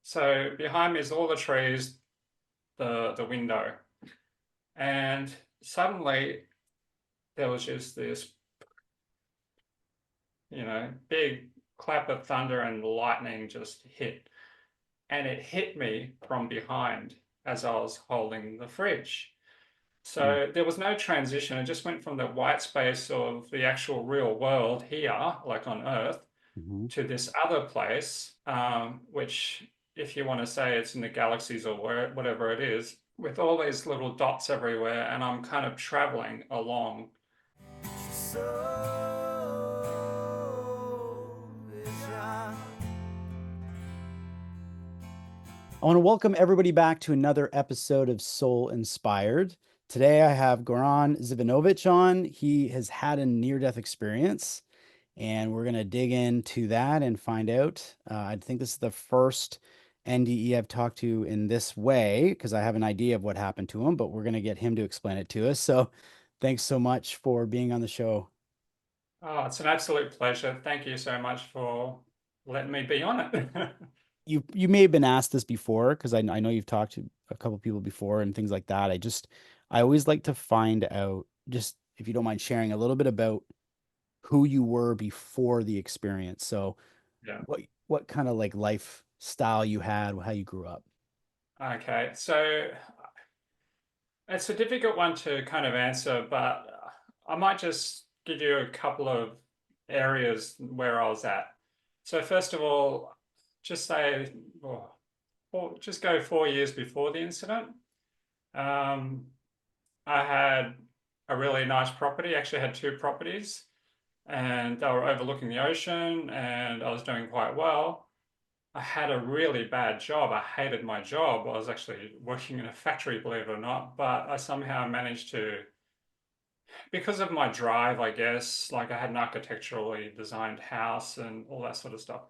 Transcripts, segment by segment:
So behind me is all the trees, the window, and suddenly there was just this, big clap of thunder and lightning just hit, and it hit me from behind as I was holding the fridge. Mm, So there was no transition. It just went from the white space of the actual real world here, like on Earth, mhm. to this other place, which, if you want to say it's in the galaxies or whatever it is, with all these little dots everywhere, and I'm kind of traveling along. I want to welcome everybody back to another episode of Soul Inspired. Today I have Goran Zivanovic on. He has had a near-death experience, and we're going to dig into that and find out. I think this is the first NDE I've talked to in this way because I have an idea of what happened to him, but we're going to get him to explain it to us. So thanks so much for being on the show. Oh, it's an absolute pleasure. Thank you so much for letting me be on it. You may have been asked this before because I know you've talked to a couple people before and things like that. I always like to find out, just if you don't mind sharing a little bit about who you were before the experience. So Yeah. what kind of like lifestyle you had, how you grew up. Okay. So it's a difficult one to kind of answer, but I might just give you a couple of areas where I was at. So first of all, just say, just go 4 years before the incident. Um, I had a really nice property. Actually, had two properties, and they were overlooking the ocean, and I was doing quite well. I had a really bad job. I hated my job. I was actually working in a factory, believe it or not, but I somehow managed to, because of my drive, I guess, like I had an architecturally designed house and all that sort of stuff.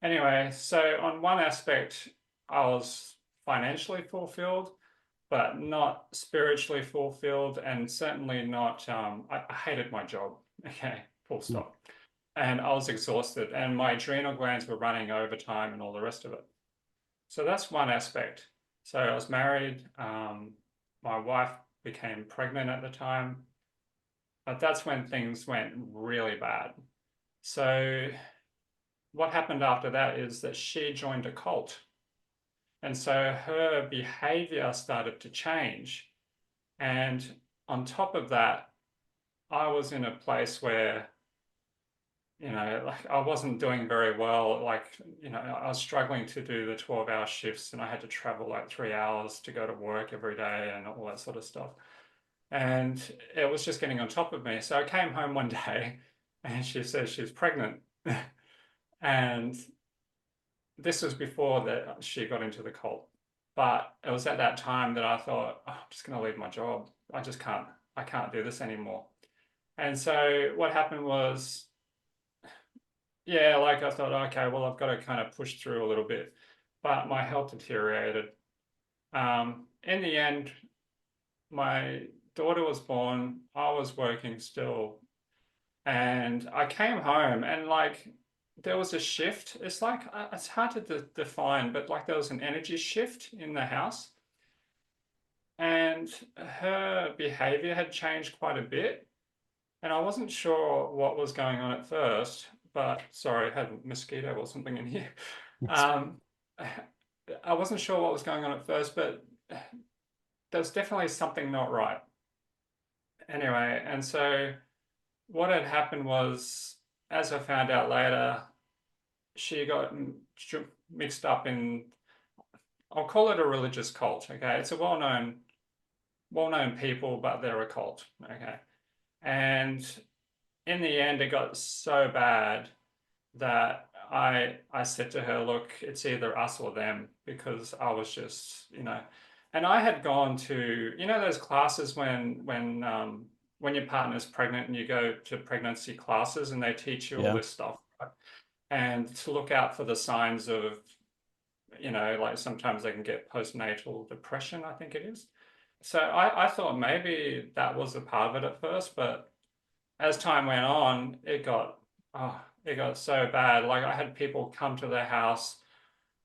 Anyway, so on one aspect, I was financially fulfilled, but not spiritually fulfilled, and certainly not, I hated my job. Okay, full Mm, stop. And I was exhausted, and my adrenal glands were running overtime and all the rest of it. So that's one aspect. So I was married. My wife became pregnant at the time, but that's when things went really bad. So what happened after that is that she joined a cult. And so her behavior started to change. And on top of that, I was in a place where, like I wasn't doing very well. Like, I was struggling to do the 12-hour shifts and I had to travel like 3 hours to go to work every day and all that sort of stuff. And it was just getting on top of me. So I came home one day and she said she's pregnant. And this was before that she got into the cult. But it was at that time that I thought, oh, I'm just going to leave my job. I can't do this anymore. And so what happened was, yeah, like I thought, okay, well, I've got to kind of push through a little bit. But my health deteriorated. In the end, my daughter was born. I was working still. And I came home and like there was a shift. It's like it's hard to define, but like there was an energy shift in the house, and her behavior had changed quite a bit. And I wasn't sure what was going on at first, but sorry, I had a mosquito or something in here. yes. Um, I wasn't sure what was going on at first, but there was definitely something not right. Anyway, and so what had happened was, as I found out later, she got mixed up in, I'll call it a religious cult. Okay, it's a well-known people, but they're a cult. Okay, and in the end, it got so bad that I said to her, look, it's either us or them, because I was just, and I had gone to, those classes when your partner's pregnant and you go to pregnancy classes and they teach you all Yeah. this stuff, right? And to look out for the signs of, like sometimes they can get postnatal depression, I think it is. So I thought maybe that was a part of it at first, but as time went on, it got so bad. Like I had people come to the house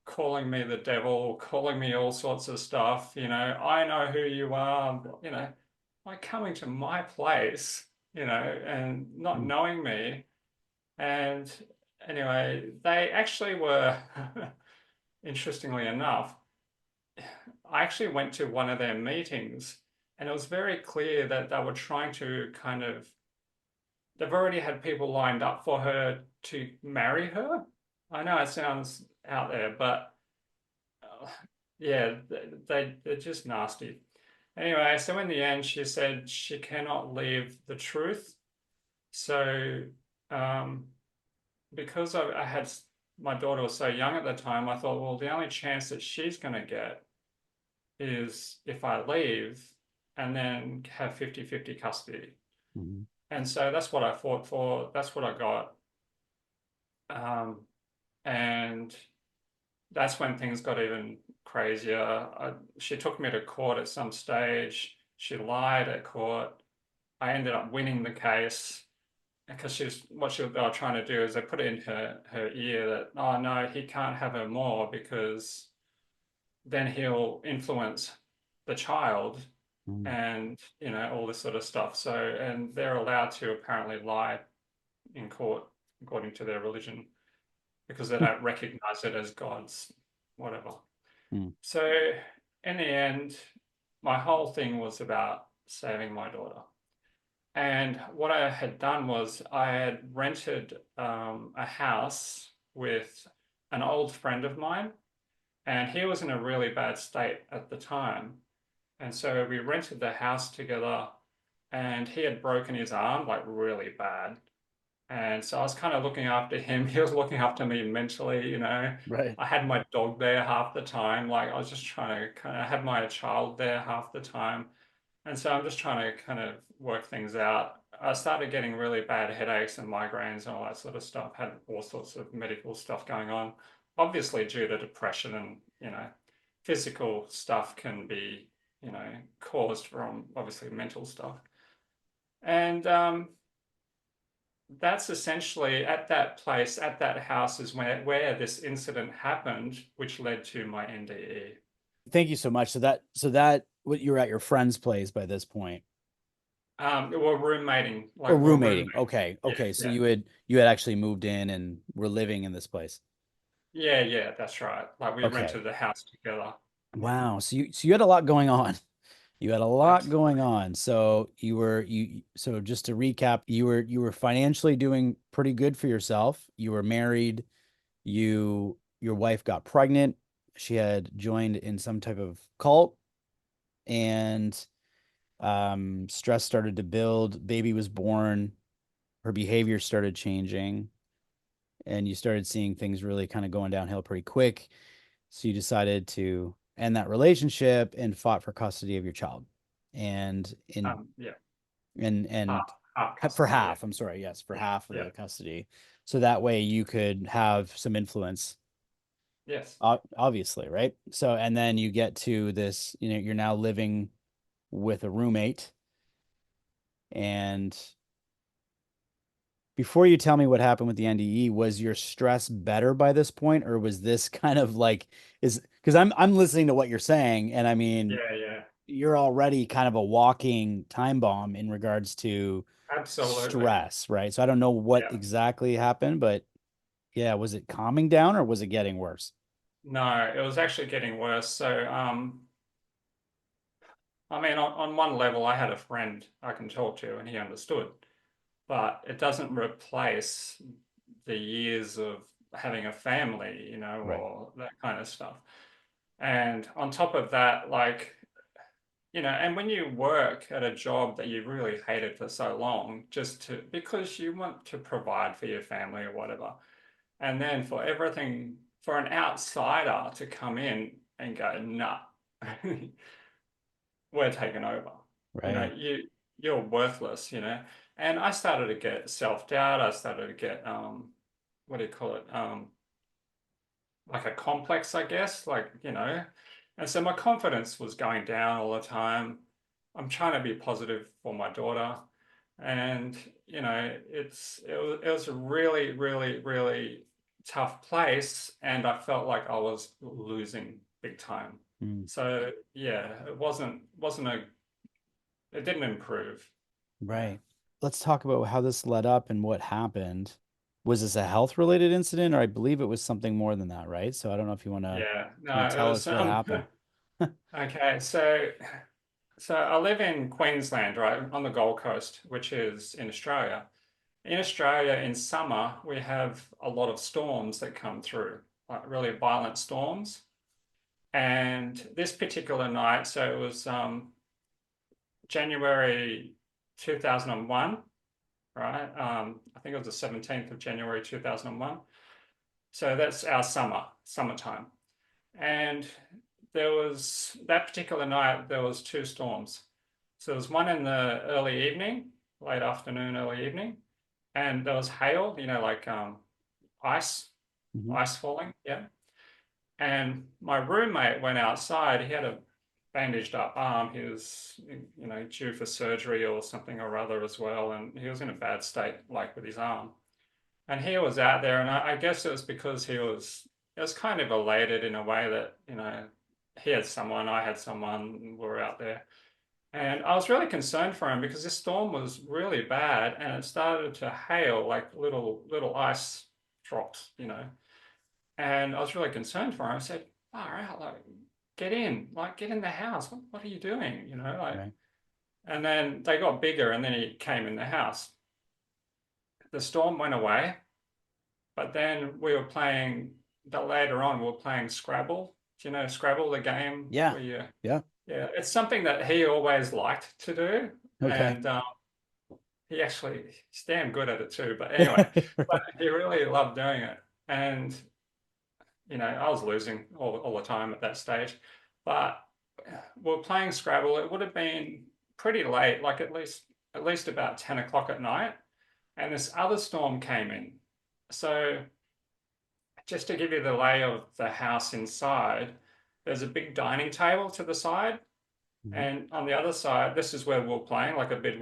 calling me the devil, calling me all sorts of stuff. I know who you are, like coming to my place, and not Mm. knowing me. And anyway, they actually were, interestingly enough, I actually went to one of their meetings, and it was very clear that they were trying to kind of, they've already had people lined up for her to marry her. I know it sounds out there, but uh, yeah, they're just nasty. Anyway, so in the end, she said she cannot leave the truth. So, um, because I had my daughter was so young at the time, I thought, well, the only chance that she's going to get is if I leave and then have 50-50 custody. Mhm. And so that's what I fought for. That's what I got. Um, and that's when things got even crazier. She took me to court at some stage. She lied at court. I ended up winning the case because they were trying to do is they put it in her ear that, oh no, he can't have her more because then he'll influence the child Mm. and all this sort of stuff. So, and they're allowed to apparently lie in court according to their religion because they don't recognize it as God's whatever. Mm. So in the end, my whole thing was about saving my daughter. And what I had done was I had rented a house with an old friend of mine, and he was in a really bad state at the time. And so we rented the house together, and he had broken his arm like really bad. And so I was kind of looking after him. He was looking after me mentally. Right. I had my dog there half the time. Like I was just trying to kind of have my child there half the time. And so I'm just trying to kind of work things out. I started getting really bad headaches and migraines and all that sort of stuff, had all sorts of medical stuff going on, obviously due to depression and, physical stuff can be, caused from obviously mental stuff. And that's essentially at that place, at that house is where this incident happened, which led to my NDE. Thank you so much. So that what you were at your friend's place by this point. We're roommating, Or like we're roommating. roommates. Okay. Yeah, Okay. So yeah. you had actually moved in and were living in this place. Yeah, yeah, that's right. Like we Okay. rented the house together. Yeah, Wow. So you had a lot going on. You had a lot absolutely. going on. So so just to recap, you were financially doing pretty good for yourself. You were married, your wife got pregnant. She had joined in some type of cult, and stress started to build. Baby was born. Her behavior started changing, and you started seeing things really kind of going downhill pretty quick. So you decided to end that relationship and fought for custody of your child. And in Yeah, half, and half for custody. Yeah, half, I'm sorry, yes, for yeah, half of yeah. the custody. So that way you could have some influence, Yes. obviously, right? So, and then you get to this, you're now living with a roommate. And before you tell me what happened with the NDE, was your stress better by this point, or was this kind of like, is because I'm listening to what you're saying, and I mean, Yeah, yeah. you're already kind of a walking time bomb in regards to Absolutely. stress, right? So I don't know what Yeah. exactly happened, but yeah, was it calming down or was it getting worse? No, it was actually getting worse. So, I mean, on one level, I had a friend I can talk to, and he understood, but it doesn't replace the years of having a family, Right. or that kind of stuff. And on top of that, like, and when you work at a job that you really hated for so long, because you want to provide for your family or whatever, and then for everything, for an outsider to come in and go, nah, we're taking over. You know, Right. you you're worthless. And I started to get self-doubt. I started to get what do you call it? Like a complex, I guess, like. And so my confidence was going down all the time. I'm trying to be positive for my daughter. And, it was really, really, really tough place, and I felt like I was losing big time. Mm. So yeah, it didn't improve. Yeah. Right. Let's talk about how this led up and what happened. Was this a health related incident, or I believe it was something more than that, right? So I don't know if you want to Yeah, kind of no, it tell was us what happened. okay. So I live in Queensland, right, on the Gold Coast, which is in Australia. In Australia, in summer, we have a lot of storms that come through, like really violent storms. And this particular night, so it was January 2001, right? I think it was the 17th of January 2001. So that's our summertime. And there was that particular night, there was two storms. So there was one in the early evening, late afternoon, early evening, and there was hail, like ice, Mhm. ice falling, yeah. And my roommate went outside. He had a bandaged up arm. He was, due for surgery or something or other as well, and he was in a bad state, like with his arm. And he was out there, and I guess it was because it was kind of elated in a way that, he had someone, I had someone, we were out there. And I was really concerned for him because this storm was really bad and it started to hail like little ice drops, And I was really concerned for him. I said, far out, like get in the house. What are you doing? Right. And then they got bigger and then he came in the house. The storm went away. But then but later on, we were playing Scrabble. Do you know Scrabble, the game Yeah. where you, Yeah. yeah, it's something that he always liked to do. Okay. And he's damn good at it too. But anyway, but he really loved doing it. And, I was losing all the time at that stage. But we are playing Scrabble. It would have been pretty late, like at least about 10 o'clock at night. And this other storm came in. So just to give you the lay of the house inside, there's a big dining table to the side. Mhm. And on the other side, this is where we're playing, like a big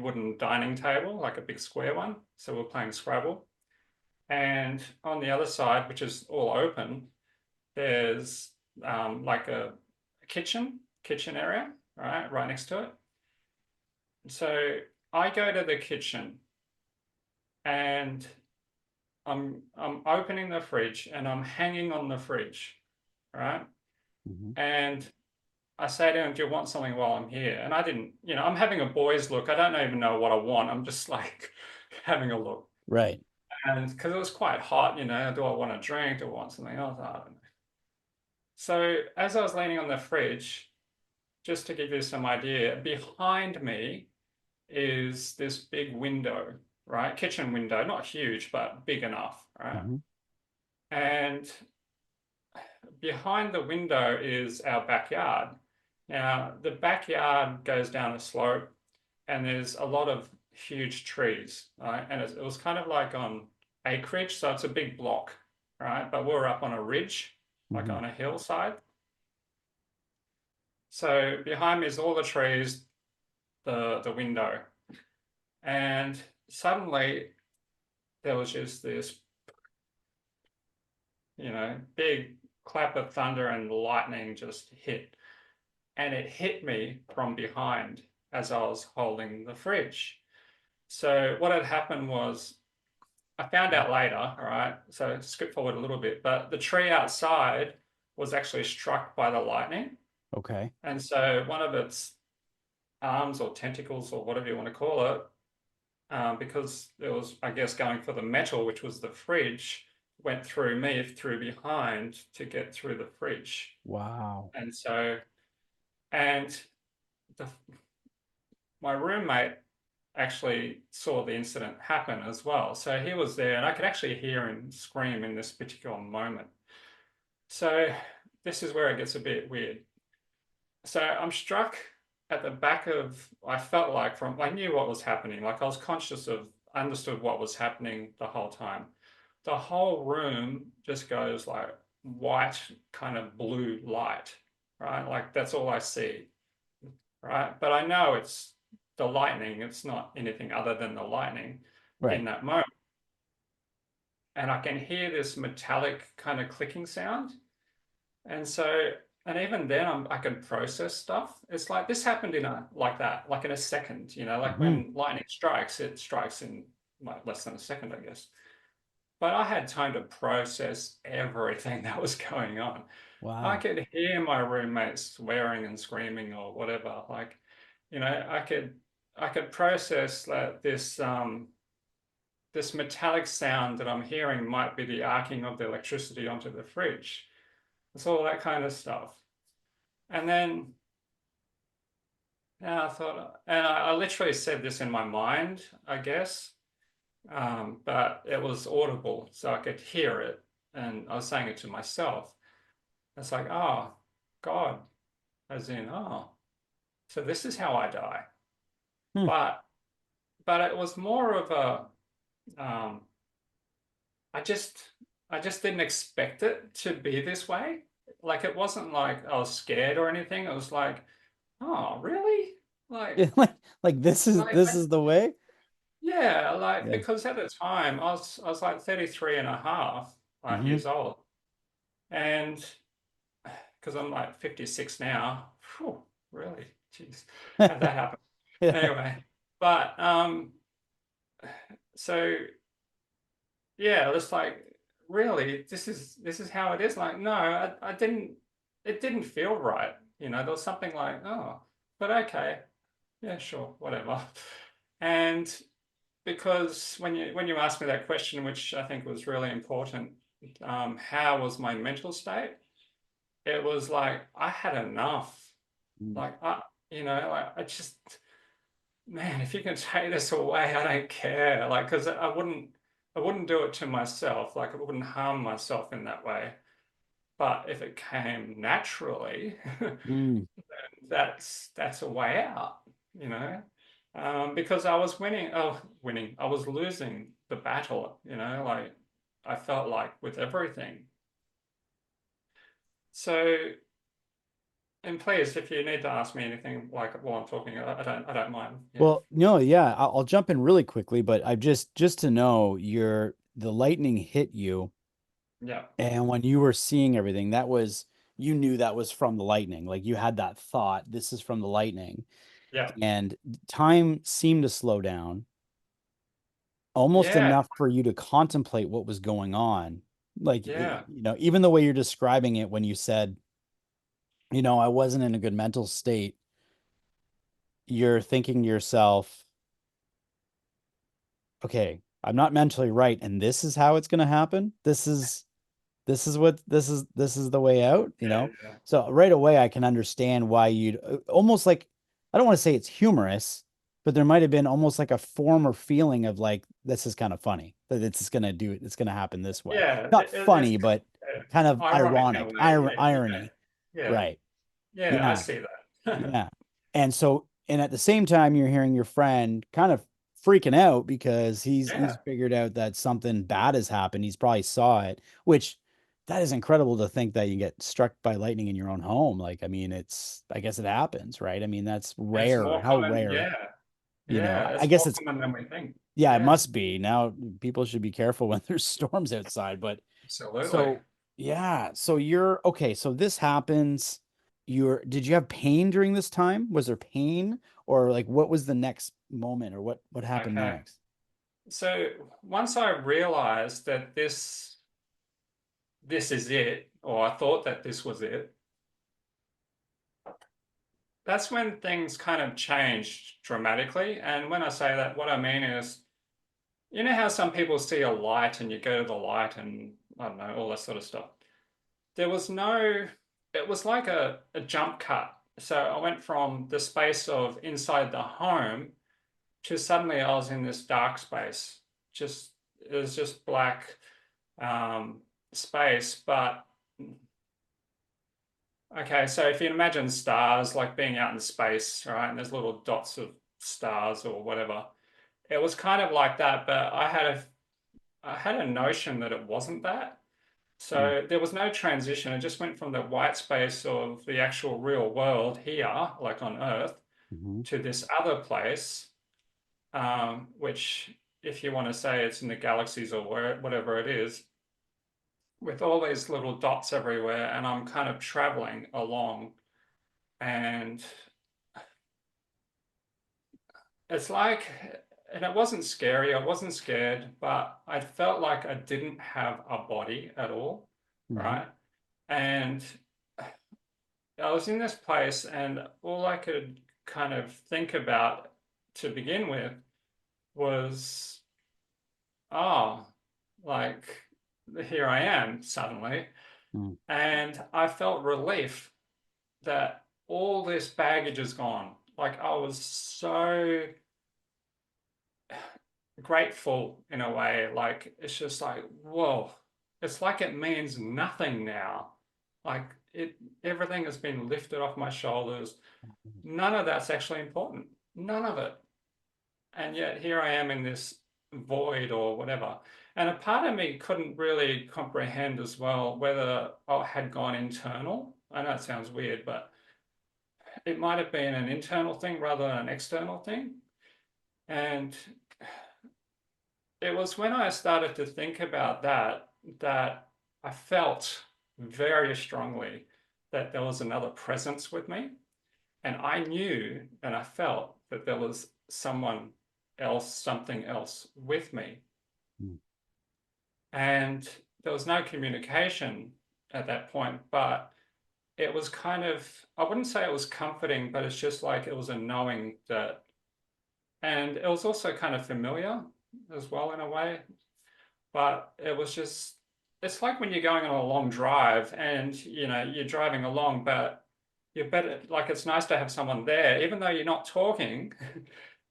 wooden dining table, like a big square one. So we're playing Scrabble. And on the other side, which is all open, there's like a kitchen area, right next to it. So I go to the kitchen and I'm opening the fridge and I'm hanging on the fridge, right? Mhm. And I say to him, do you want something while I'm here? And I didn't, I'm having a boy's look. I don't even know what I want. I'm just like having a look. Right. And because it was quite hot, do I want a drink? Do I want something else? I don't know. So as I was leaning on the fridge, just to give you some idea, behind me is this big window, right? Kitchen window, not huge, but big enough, right? Mhm. And behind the window is our backyard. Now, the backyard goes down a slope and there's a lot of huge trees, right? And it was kind of like on acreage, so it's a big block, right? But we're up on a ridge, like Mhm. on a hillside. So behind me is all the trees, the window. And suddenly there was just this, big clap of thunder and lightning just hit. And it hit me from behind as I was holding the fridge. So what had happened was I found out later, all right, so skip forward a little bit, but the tree outside was actually struck by the lightning. Okay. And so one of its arms or tentacles or whatever you want to call it, because it was, I guess, going for the metal, which was the fridge, went through me, through behind to get through the fridge. Wow. And so, and the, my roommate actually saw the incident happen as well. So he was there, and I could actually hear him scream in this particular moment. So this is where it gets a bit weird. So I'm struck at the back of, I felt like I knew what was happening. Like I was conscious of, understood what was happening the whole time. The whole room just goes like white, kind of blue light, right? Like that's all I see, right? But I know it's the lightning. It's not anything other than the lightning in Right. that moment. and I can hear this metallic kind of clicking sound. And so, and even then, I can process stuff. It's like this happened in a like that, like in a second. Like Hmm. when lightning strikes, it strikes in like less than a second, I guess. But I had time to process everything that was going on. I Wow. could hear my roommates swearing and screaming or whatever. Like, I could process that this metallic sound that I'm hearing might be the arcing of the electricity onto the fridge. It's all that kind of stuff. And then I thought, and I literally said this in my mind, I guess, but it was audible, so I could hear it, and I was saying it to myself. It's like, oh, God, as in, oh, so this is how I die. Hmm. But it was more of um, I just I just didn't expect it to be this way. Like it wasn't like I was scared or anything. It was like, oh, really? Yeah, Like, like this I, is the way. yeah, like Yeah. because at the time I was like 33 and a half like Hmm. years old. And because I'm like 56 now. Phew, really? Jeez. How'd that happen? Yeah. Anyway, but so yeah, it's like really this is how it is. Like, no, I didn't it didn't feel right. There was something like, oh, but okay, yeah, sure, whatever. And because when you asked me that question, which I think was really important, how was my mental state? It was like I had enough. Mm. Like like I just, man, if you can take this away, I don't care. Like, because I wouldn't do it to myself. Like, I wouldn't harm myself in that way. But if it came naturally, Mm. that's a way out, you know. Because I was winning. Oh, winning. I was losing the battle. Like I felt like with everything. So, and please, if you need to ask me anything, like while I'm talking, I don't mind. Yeah, Well, no, yeah, I'll jump in really quickly, but I just to know the lightning hit you, yeah, and when you were seeing everything, you knew that was from the lightning. Like you had that thought, this is from the lightning, yeah, and time seemed to slow down almost yeah, enough for you to contemplate what was going on. Like, yeah. even the way you're describing it when you said, I wasn't in a good mental state, you're thinking to yourself, okay, I'm not mentally right, and this is how it's going to happen. This is the way out. Yeah. So right away I can understand why you'd almost like, I don't want to say it's humorous, but there might have been almost like a form or feeling of like, this is kind of funny that it's going to happen this way. Yeah, Not it's funny, but kind of ironic in a ironic, way. Yeah, irony. yeah, Right. yeah. I Yeah. see that. Yeah. And at the same time, you're hearing your friend kind of freaking out because he's Yeah, figured out that something bad has happened. He's probably saw it, which that is incredible to think that you get struck by lightning in your own home. Like, I mean, I guess it happens, right? I mean, that's it's rare. more How common. rare, Yeah, I yeah, I it's guess more it's, common than we think. yeah, it Yeah, must be. Now people should be careful when there's storms outside, but absolutely. so yeah, so you're okay. So this happens. Did you have pain during this time? Was there pain, or like what was the next moment, or what happened Okay. next? So once I realized that this is it, or I thought that this was it, that's when things kind of changed dramatically. And when I say that, what I mean is, you know how some people see a light and you go to the light and I don't know, all that sort of stuff. There was no, it was like a jump cut. So I went from the space of inside the home to suddenly I was in this dark space. Just, it was just black space. But okay, so if you imagine stars like being out in space, right, and there's little dots of stars or whatever, it was kind of like that, but I had a notion that it wasn't that. So there was no transition. It just went from the white space of the actual real world here, like on Earth, Mm-hmm. to this other place, which if you want to say it's in the galaxies or whatever it is, with all these little dots everywhere, and I'm kind of traveling along, and it's like, and it wasn't scary, I wasn't scared, but I felt like I didn't have a body at all, Mhm. right? And I was in this place, and all I could kind of think about to begin with was, oh, like here I am suddenly. Mm. And I felt relief that all this baggage is gone. Like I was so grateful in a way. Like it's just like, whoa, it's like it means nothing now. Like everything has been lifted off my shoulders. None of that's actually important. None of it. And yet here I am in this void or whatever. And a part of me couldn't really comprehend as well whether I had gone internal. I know it sounds weird, but it might have been an internal thing rather than an external thing. And it was when I started to think about that that I felt very strongly that there was another presence with me. And I knew and I felt that there was someone else, something else with me. Mm. And there was no communication at that point, but it was kind of, I wouldn't say it was comforting, but it's just like it was a knowing that, and it was also kind of familiar as well in a way, but it was just, it's like when you're going on a long drive and, you're driving along, but you're better, like it's nice to have someone there, even though you're not talking.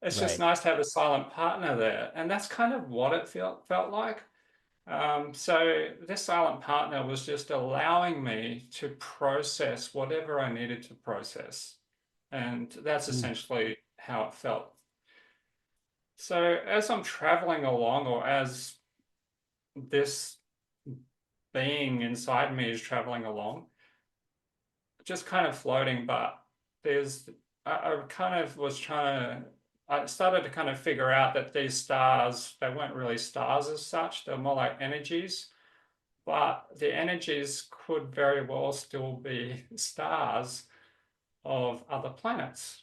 It's just Right. nice to have a silent partner there. And that's kind of what it felt like. So this silent partner was just allowing me to process whatever I needed to process. And that's Mm. essentially how it felt. So as I'm traveling along, or as this being inside me is traveling along, just kind of floating, but I kind of was trying to, I started to kind of figure out that these stars, they weren't really stars as such, they're more like energies. But the energies could very well still be stars of other planets,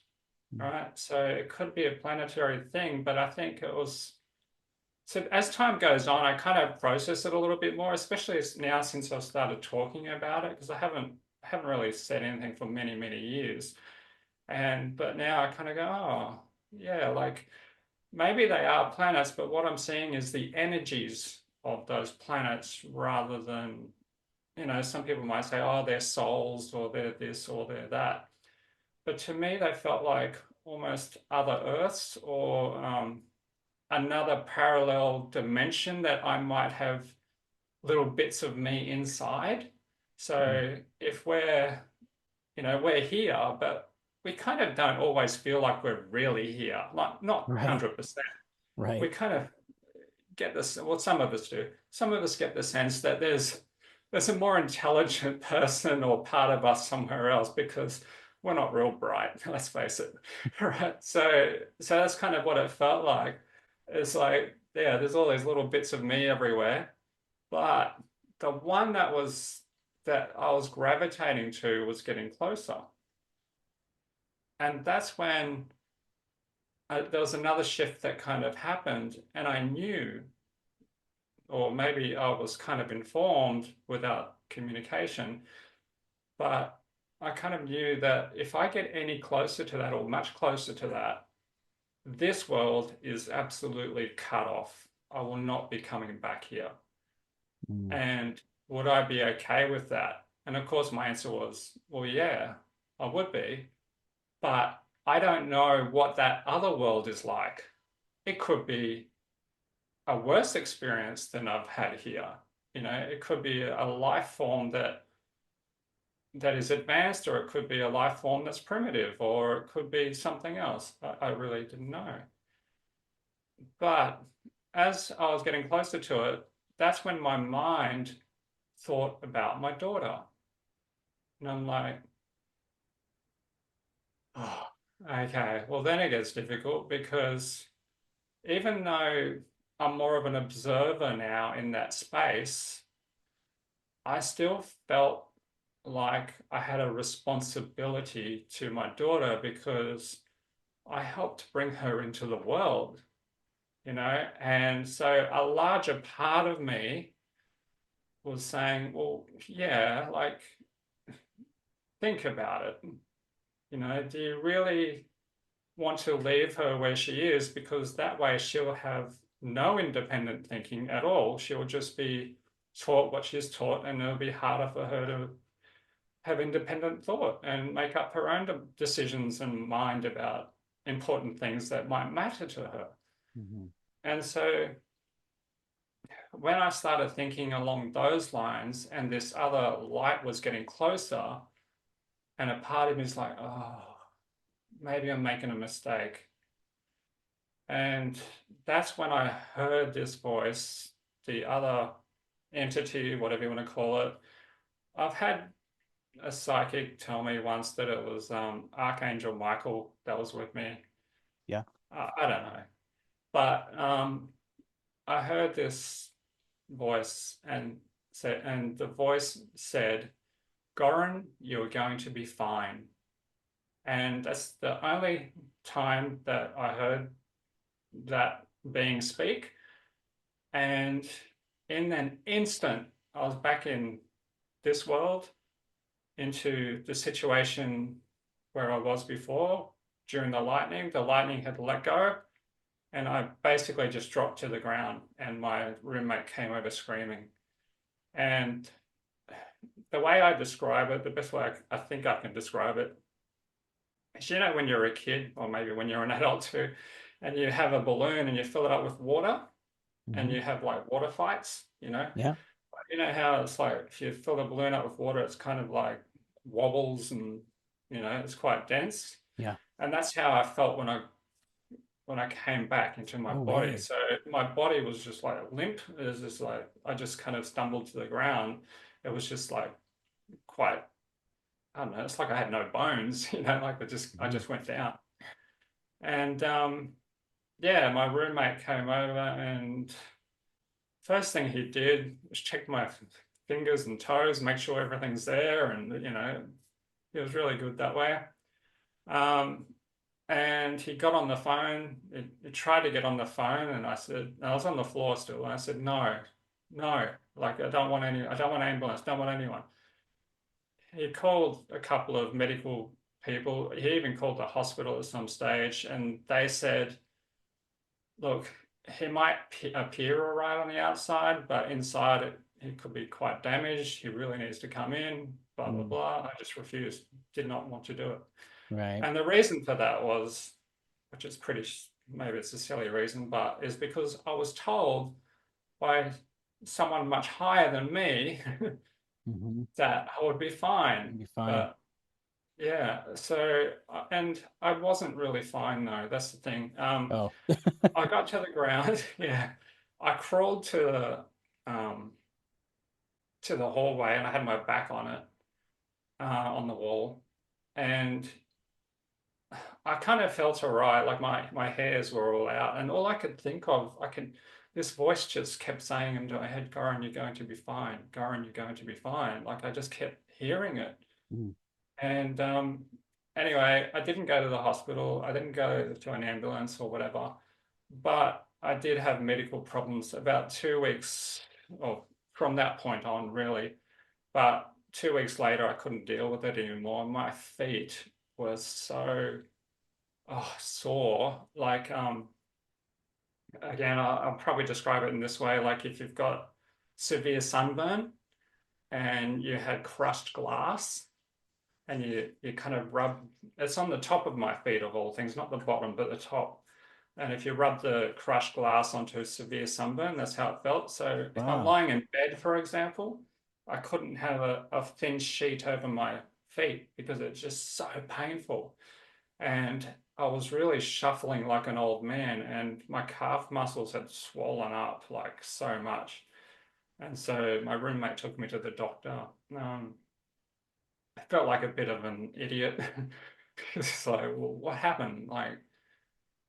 Mm. right? So it could be a planetary thing, but I think it was. So as time goes on, I kind of process it a little bit more, especially now since I've started talking about it, because I haven't really said anything for many, many years. But now I kind of go, oh, yeah, like maybe they are planets, but what I'm seeing is the energies of those planets rather than, some people might say, oh, they're souls or they're this or they're that. But to me, they felt like almost other Earths or another parallel dimension that I might have little bits of me inside. Mm. So if we're here, but we kind of don't always feel like we're really here, like not Right. 100%. We Right. kind of get this, well, some of us do. Some of us get the sense that there's a more intelligent person or part of us somewhere else because we're not real bright, let's face it. Right. So that's kind of what it felt like. It's like, yeah, there's all these little bits of me everywhere. But the one that I was gravitating to was getting closer. And that's when there was another shift that kind of happened. And I knew, or maybe I was kind of informed without communication, but I kind of knew that if I get any closer to that or much closer to that, this world is absolutely cut off. I will not be coming back here. Mm. And would I be okay with that? And of course, my answer was, well, yeah, I would be, but I don't know what that other world is like. It could be a worse experience than I've had here. It could be a life form that is advanced, or it could be a life form that's primitive, or it could be something else. I really didn't know. But as I was getting closer to it, that's when my mind thought about my daughter. And I'm like, oh, okay, well, then it gets difficult because even though I'm more of an observer now in that space, I still felt like I had a responsibility to my daughter because I helped bring her into the world, you know? And so a larger part of me was saying, well, yeah, like, think about it. You know, do you really want to leave her where she is? Because that way she'll have no independent thinking at all. She'll just be taught what she's taught, and it'll be harder for her to have independent thought and make up her own decisions and mind about important things that might matter to her. Mhm. And so when I started thinking along those lines and this other light was getting closer, and a part of me is like, oh, maybe I'm making a mistake. And that's when I heard this voice, the other entity, whatever you want to call it. I've had a psychic tell me once that it was Archangel Michael that was with me. Yeah. I don't know. But I heard this voice and the voice said, Goran, you're going to be fine. And that's the only time that I heard that being speak. And in an instant, I was back in this world into the situation where I was before during the lightning. The lightning had let go, and I basically just dropped to the ground, and my roommate came over screaming. And the way I describe it, the best way I think I can describe it is, you know, when you're a kid, or maybe when you're an adult too, and you have a balloon and you fill it up with water and Mhm. you have like water fights, you know? Yeah. You know how it's like if you fill the balloon up with water, it's kind of like wobbles and, you know, it's quite dense. Yeah. And that's how I felt when I came back into my Oh body. man. So my body was just like limp. It was just like I just kind of stumbled to the ground. It was just like quite, I don't know, it's like I had no bones, you know, like I Mhm. just went down. And yeah, my roommate came over, and first thing he did was check my fingers and toes, make sure everything's there, and you know, he was really good that way. Um, and he got on the phone. He tried to get on the phone, and I was on the floor still, and I said, no, no, like I don't want an ambulance, don't want anyone. He called a couple of medical people. He even called the hospital at some stage, and they said, look, he might appear all right on the outside, but inside he could be quite damaged. He really needs to come in, blah, blah, Mm. blah. I just refused, did not want to do it. Right. And the reason for that was, which is maybe it's a silly reason, but is because I was told by someone much higher than me Mhm. that I would be fine. You'll be fine. But yeah, so, and I wasn't really fine though. That's the thing. Oh. I got to the ground. Yeah, I crawled to the hallway, and I had my back on it, on the wall, and I kind of felt all right. Like my hairs were all out, and all I could think of, this voice just kept saying into my head, "Goran, you're going to be fine. Goran, you're going to be fine." Like I just kept hearing it, Mm. and anyway, I didn't go to the hospital. I didn't go to an ambulance or whatever. But I did have medical problems about 2 weeks, or from that point on, really. But 2 weeks later, I couldn't deal with it anymore. My feet were so sore. Like, again, I'll probably describe it in this way. Like, if you've got severe sunburn and you had crushed glass, and you kind of rub, it's on the top of my feet of all things, not the bottom, but the top. And if you rub the crushed glass onto severe sunburn, that's how it felt. So if I'm Wow. lying in bed, for example, I couldn't have a thin sheet over my feet because it's just so painful. And I was really shuffling like an old man, and my calf muscles had swollen up like so much. And so my roommate took me to the doctor. I felt like a bit of an idiot. It's like, well, what happened? Like,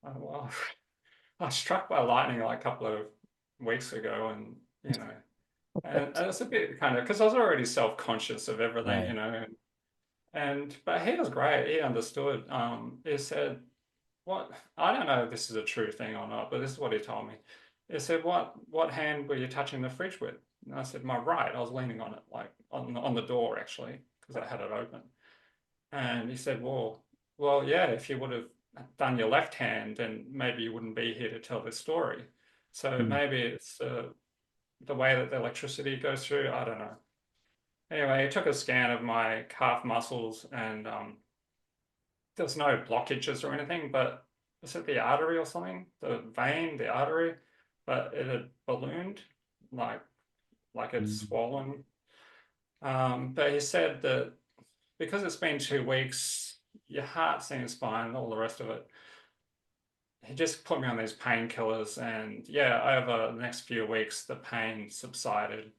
well, I was struck by lightning like a couple of weeks ago, and and it's a bit kind of because I was already self-conscious of everything, Right. and but he was great. He understood. He said, "What? I don't know if this is a true thing or not, but this is what he told me." He said, "What hand were you touching the fridge with?" And I said, "My right." I was leaning on it, like on the door actually, because I had it open. And he said, well, yeah, if you would have done your left hand, then maybe you wouldn't be here to tell this story. So Mm, maybe it's the way that the electricity goes through. I don't know. Anyway, he took a scan of my calf muscles, and there's no blockages or anything, but is it the artery or something? The vein, the artery, but it had ballooned, like like it's mm, swollen. But he said that because it's been 2 weeks, your heart seems fine, all the rest of it. He just put me on these painkillers, and yeah, over the next few weeks, the pain subsided.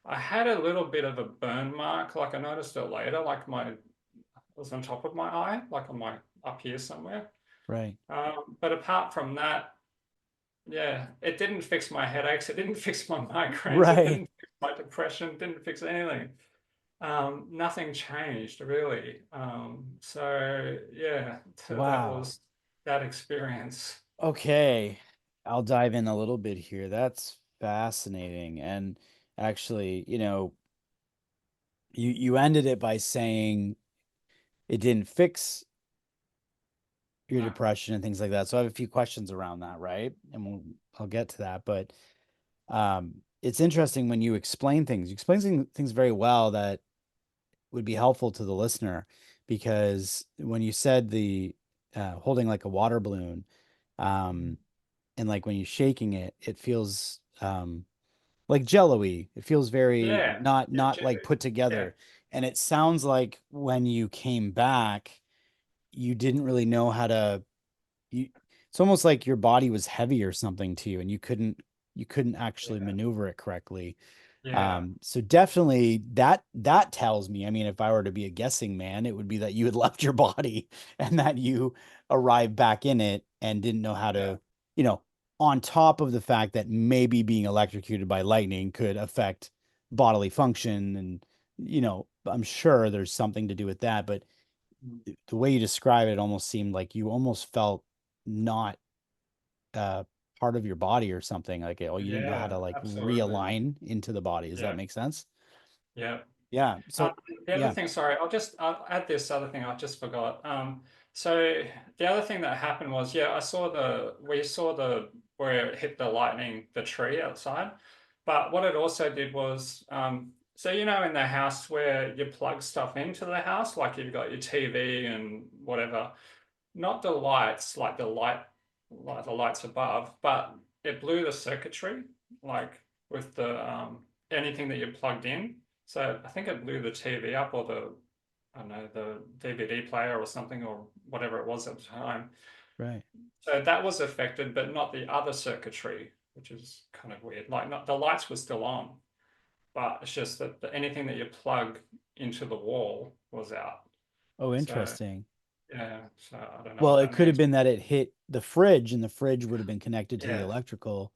I had a little bit of a burn mark, like I noticed it later, like it was on top of my eye, like on my up here somewhere. right. But apart from that, yeah, it didn't fix my headaches, it didn't fix my migraines, it Right. didn't fix my depression, it didn't fix anything. Nothing changed really. So yeah, that Wow. was that experience. Okay. I'll dive in a little bit here. That's fascinating. And actually, you ended it by saying it didn't fix your No, depression and things like that. So I have a few questions around that, right? And I'll get to that. But it's interesting when you explain things. You explain things very well that would be helpful to the listener because when you said the holding like a water balloon, and like when you're shaking it, it feels like jello-y. It feels very yeah, yeah, not like put yeah, together. And it sounds like when you came back, you didn't really know how to you it's almost like your body was heavy or something to you and you couldn't actually yeah, maneuver it correctly. yeah, So definitely that tells me, I mean, if I were to be a guessing man, it would be that you had left your body and that you arrived back in it and didn't know how yeah, to, you know, on top of the fact that maybe being electrocuted by lightning could affect bodily function and, I'm sure there's something to do with that, but the way you describe it almost seemed like you almost felt not uh part of your body or something like it. Oh, you didn't know how yeah, to like absolutely. realign into the body. Does that Yeah, make sense? yeah. Yeah. Um, So the other yeah, thing, sorry, I'll add this other thing I just forgot. So the other thing that happened was, yeah, we saw the where it hit the lightning, the tree outside. But what it also did was, so in the house where you plug stuff into the house, like you've got your TV and whatever, not the lights, like the lights above, but it blew the circuitry, like with the anything that you plugged in. So I think it blew the TV up or I don't know, the DVD player or something or whatever it was at the time. right. So that was affected, but not the other circuitry, which is kind of weird. Like not the lights were still on, but it's just that anything that you plug into the wall was out. Oh, So interesting. yeah, so I don't know Well, what it that could have means. been that it hit the fridge and the fridge would have been connected to the Yeah, electrical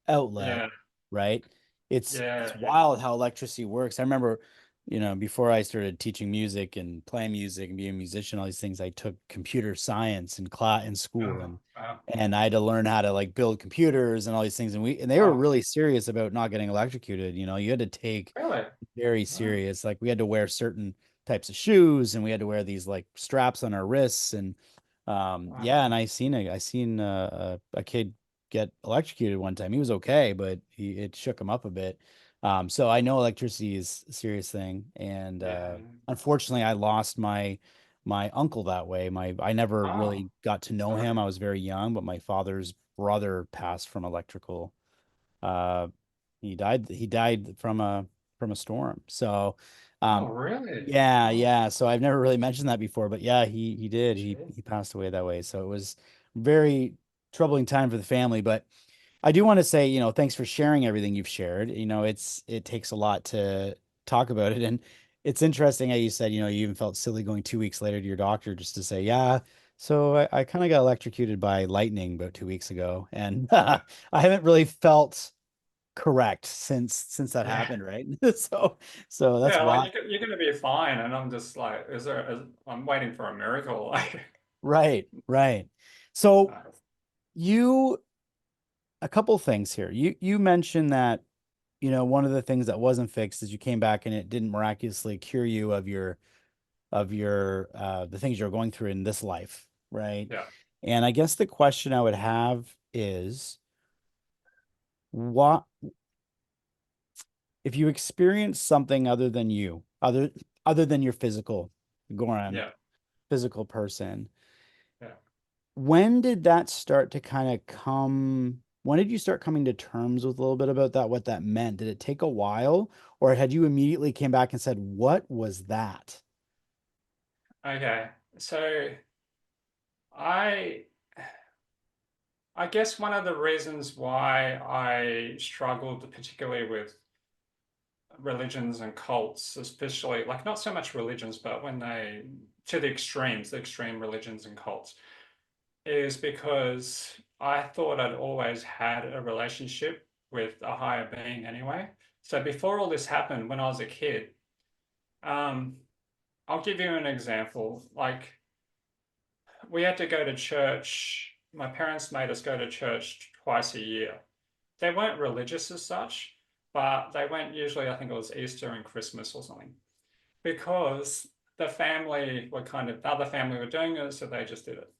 outlet, yeah, right? It's yeah, yeah. wild how electricity works. I remember, before I started teaching music and playing music and being a musician, all these things, I took computer science in school Oh, wow. and I had to learn how to like build computers and all these things. And they were Oh, really serious about not getting electrocuted. You had to take really? very Oh, serious. Like we had to wear certain types of shoes and we had to wear these like straps on our wrists and yeah, and wow. I seen a kid get electrocuted one time. He was okay, but it shook him up a bit. So I know electricity is a serious thing and Yeah. unfortunately I lost my uncle that way. I never Oh, really got to know him. sorry. I was very young, but my father's brother passed from electrical uh, he died from a storm. So, Oh, um, really? yeah, Oh, yeah. So I've never really mentioned that before, but yeah, he did. shit. He passed away that way. So it was very troubling time for the family. But I do want to say, thanks for sharing everything you've shared. It takes a lot to talk about it, and it's interesting how you said, you even felt silly going 2 weeks later to your doctor just to say, yeah. So I kind of got electrocuted by lightning about 2 weeks ago, and I haven't really felt correct, since that Yeah. happened, right? So that's Yeah, like why. you're gonna be fine. And I'm just like, I'm waiting for a miracle. Like, Right, right. So uh, you a couple things here. You mentioned that, one of the things that wasn't fixed is you came back and it didn't miraculously cure you of your the things you're going through in this life, right? yeah, And I guess the question I would have is, what if you experience something other than your physical Goran, yeah, physical person? yeah. When did that start to kind of come? When did you start coming to terms with a little bit about that, what that meant? Did it take a while, or had you immediately came back and said, "What was that?" Okay. So I I guess one of the reasons why I struggled particularly with religions and cults, especially like not so much religions, but when they to the extremes, the extreme religions and cults, is because I thought I'd always had a relationship with a higher being anyway. So before all this happened, when I was a kid, um, I'll give you an example. Like we had to go to church. My parents made us go to church twice a year. They weren't religious as such, but they went usually, I think it was Easter and Christmas or something, because the other family were doing it, so they just did it.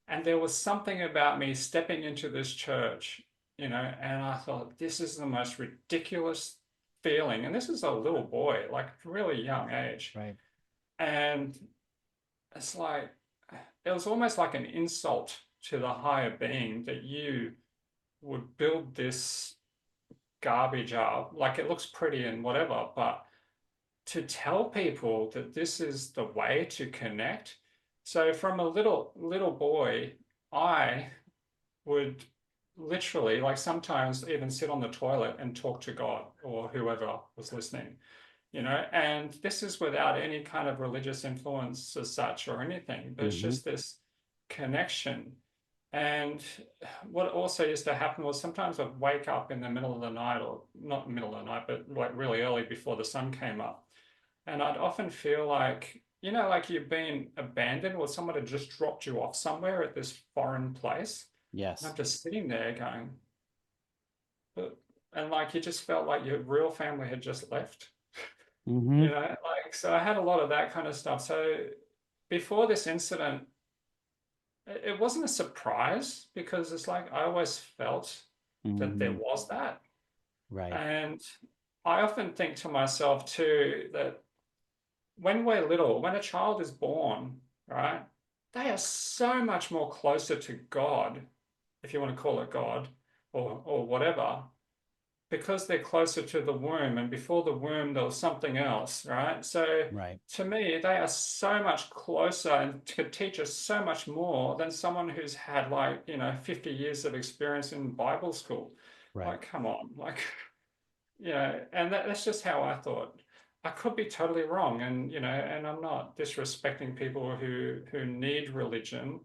And there was something about me stepping into this church, and I thought, this is the most ridiculous feeling. And this is a little boy, like really young age. Right. And it's like, it was almost like an insult to the higher being that you would build this garbage up. Like it looks pretty and whatever, but to tell people that this is the way to connect. So from a little boy, I would literally like sometimes even sit on the toilet and talk to God or whoever was listening, and this is without any kind of religious influence as such or anything, but it's Hmm. just this connection. And what also used to happen was sometimes I'd wake up in the middle of the night, or not middle of the night, but like really early before the sun came up. And I'd often feel like, like you've been abandoned or someone had just dropped you off somewhere at this foreign place. And Yes. I'm just sitting there going, but, and like you just felt like your real family had just left, Hmm. like, so I had a lot of that kind of stuff. So before this incident, it wasn't a surprise because it's like I always felt that there Hmm. was that. Right. And I often think to myself too that when we're little, when a child is born, right, they are so much more closer to God, if you want to call it God or whatever, because they're closer to the womb. And before the womb, there was something else, right? So Right. to me, they are so much closer and could teach us so much more than someone who's had like, 50 years of experience in Bible school. Right. Like, come on, like, and that's just how I thought. I could be totally wrong, and I'm not disrespecting people who need religion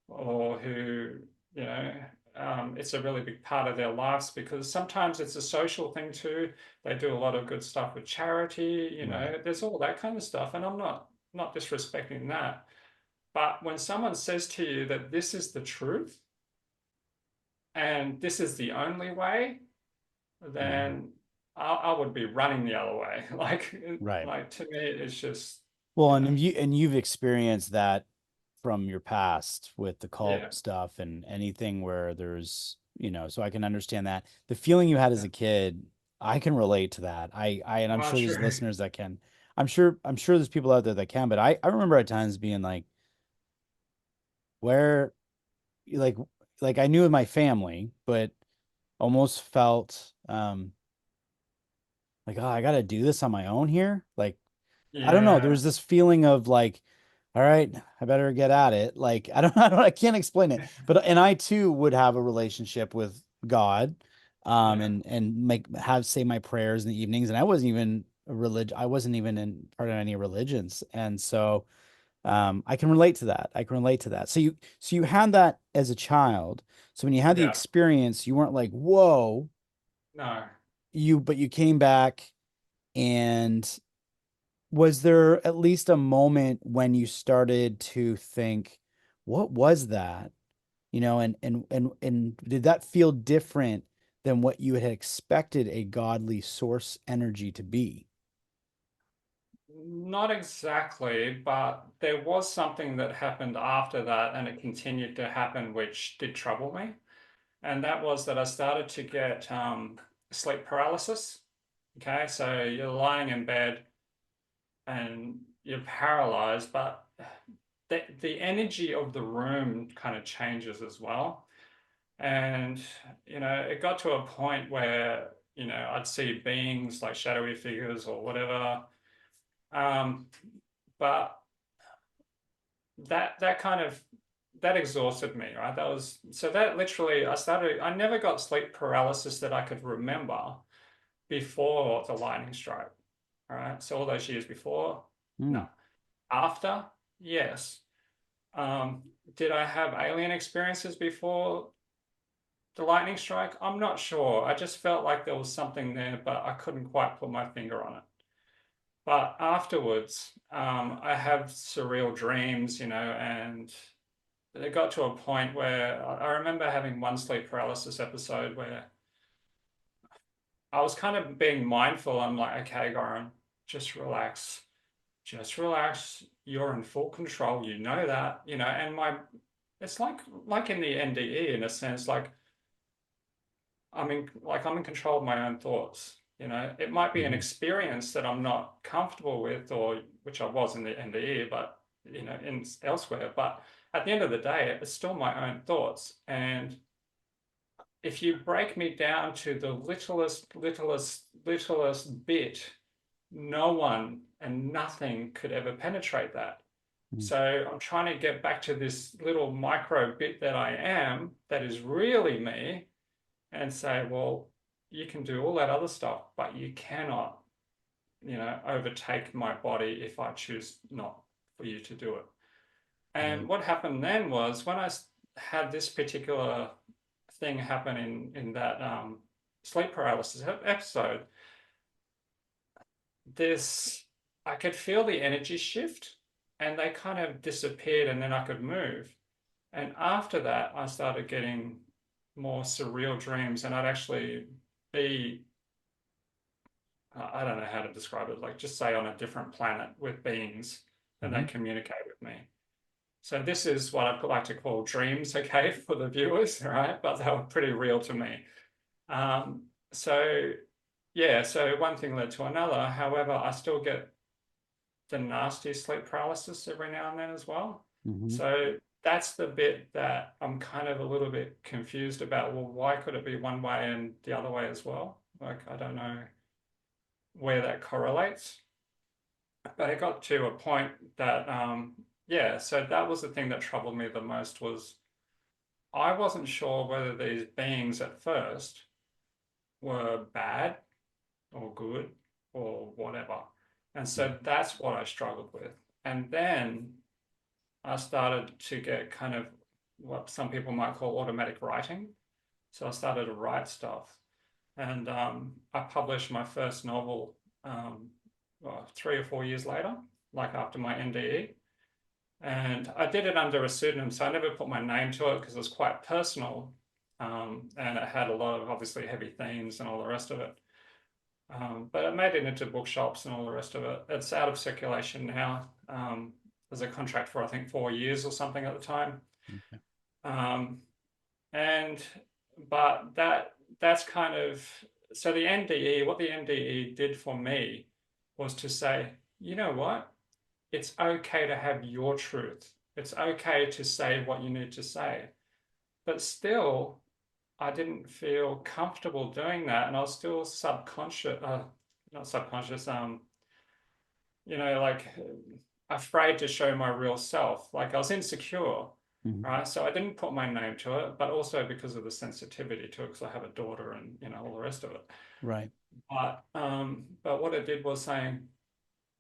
or who, you know, it's a really big part of their lives because sometimes it's a social thing too. They do a lot of good stuff with charity, Right. there's all that kind of stuff, and I'm not disrespecting that. But when someone says to you that this is the truth and this is the only way, Hmm. then I would be running the other way. Like, Right. like to me, it's just, Well, you and know, you've experienced that from your past with the cult yeah, stuff and anything where there's, so I can understand that. The feeling you had as yeah. a kid, I can relate to that. And I'm Well, sure there's sure. listeners that can. I'm sure there's people out there that can, but I remember at times being like, where, like, I knew my family, but almost felt, like, oh, I got to do this on my own here. Like, I don't know. Yeah, There's this feeling of like, all right, I better get at it. Like, I can't explain it. But, and I too would have a relationship with God, yeah, and say my prayers in the evenings. And I wasn't even I wasn't even in part of any religions. And so, I can relate to that. I can relate to that. So you had that as a child. So when you had the yeah. experience, you weren't like, whoa, No. but you came back, and was there at least a moment when you started to think, what was that? And did that feel different than what you had expected a godly source energy to be? Not exactly, but there was something that happened after that, and it continued to happen, which did trouble me. And that was that I started to get sleep paralysis. Okay, so you're lying in bed and you're paralyzed, but the energy of the room kind of changes as well. And, it got to a point where, I'd see beings like shadowy figures or whatever. Um, but that kind of that exhausted me, right? That was so that literally I never got sleep paralysis that I could remember before the lightning strike. All right. So all those years before, Hmm. no. After, yes. Um, did I have alien experiences before the lightning strike? I'm not sure. I just felt like there was something there, but I couldn't quite put my finger on it. But afterwards, I have surreal dreams, and it got to a point where I remember having one sleep paralysis episode where I was kind of being mindful. I'm like, okay, Goran, just relax. Just relax. You're in full control. You know that, and it's like in the NDE in a sense, like I'm in control of my own thoughts. It might be an Mhm. experience that I'm not comfortable with, or which I was in the NDE, but in elsewhere. But at the end of the day, it's still my own thoughts. And if you break me down to the littlest bit, no one and nothing could ever penetrate that. Mhm. So I'm trying to get back to this little micro bit that I am, that is really me, and say, well, you can do all that other stuff, but you cannot, overtake my body if I choose not for you to do it. And Right. what happened then was when I had this particular thing happen in that sleep paralysis episode, this I could feel the energy shift, and they kind of disappeared, and then I could move. And after that, I started getting more surreal dreams, and I'd actually be I don't know how to describe it, like just say on a different planet with beings, and they Mhm. communicate with me. So this is what I'd like to call dreams, okay, for the viewers, all right? But they were pretty real to me. Um, so yeah, so one thing led to another. However, I still get the nasty sleep paralysis every now and then as well. Mhm. So that's the bit that I'm kind of a little bit confused about. Well, why could it be one way and the other way as well? Like, I don't know where that correlates. But it got to a point that, yeah, so that was the thing that troubled me the most was I wasn't sure whether these beings at first were bad or good or whatever. And so that's what I struggled with. And then I started to get kind of what some people might call automatic writing. So I started to write stuff. And I published my first novel well, 3 or 4 years later, like after my NDE. And I did it under a pseudonym, so I never put my name to it because it was quite personal. And it had a lot of obviously heavy themes and all the rest of it. But it made it into bookshops and all the rest of it. It's out of circulation now. There's a contract for, I think, 4 years or something at the time. Okay. Um, and but that's kind of so the NDE, what the NDE did for me was to say, you know what? It's okay to have your truth. It's okay to say what you need to say. But still, I didn't feel comfortable doing that. And I was still subconscious, not subconscious, like afraid to show my real self. Like I was insecure, Mhm. right? So I didn't put my name to it, but also because of the sensitivity to it, because I have a daughter and, all the rest of it. Right. But what it did was saying,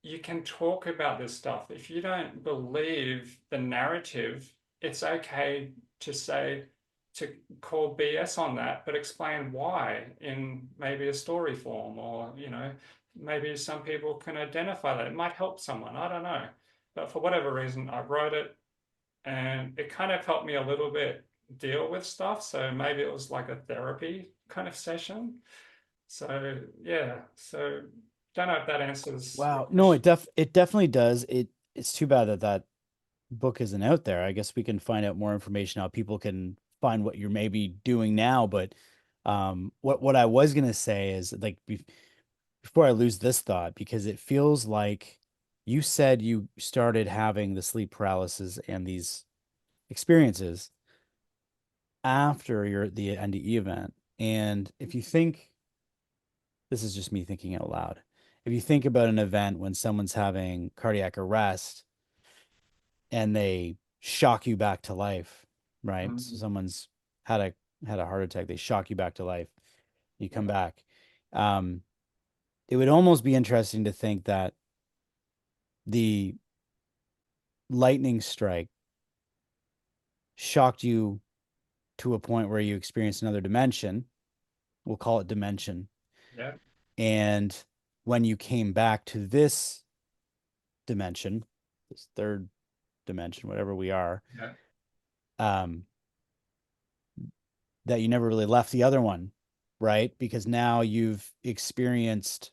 you can talk about this stuff. If you don't believe the narrative, it's okay to say, to call BS on that, but explain why in maybe a story form, or, maybe some people can identify that. It might help someone. I don't know. But for whatever reason, I wrote it, and it kind of helped me a little bit deal with stuff. So maybe it was like a therapy kind of session. So yeah. So don't know if that answers your Wow. No, question. it definitely does. It's too bad that that book isn't out there. I guess we can find out more information how people can find what you're maybe doing now. But what I was gonna say is like before I lose this thought, because it feels like you said you started having the sleep paralysis and these experiences after the NDE event. And if you think this is just me thinking out loud, if you think about an event when someone's having cardiac arrest and they shock you back to life, right? So Mm, someone's had a heart attack, they shock you back to life, you come yeah. back. Um, it would almost be interesting to think that the lightning strike shocked you to a point where you experienced another dimension. We'll call it dimension. Yeah. And when you came back to this dimension, this third dimension, whatever we are, Yeah. um, that you never really left the other one, right? Because now you've experienced,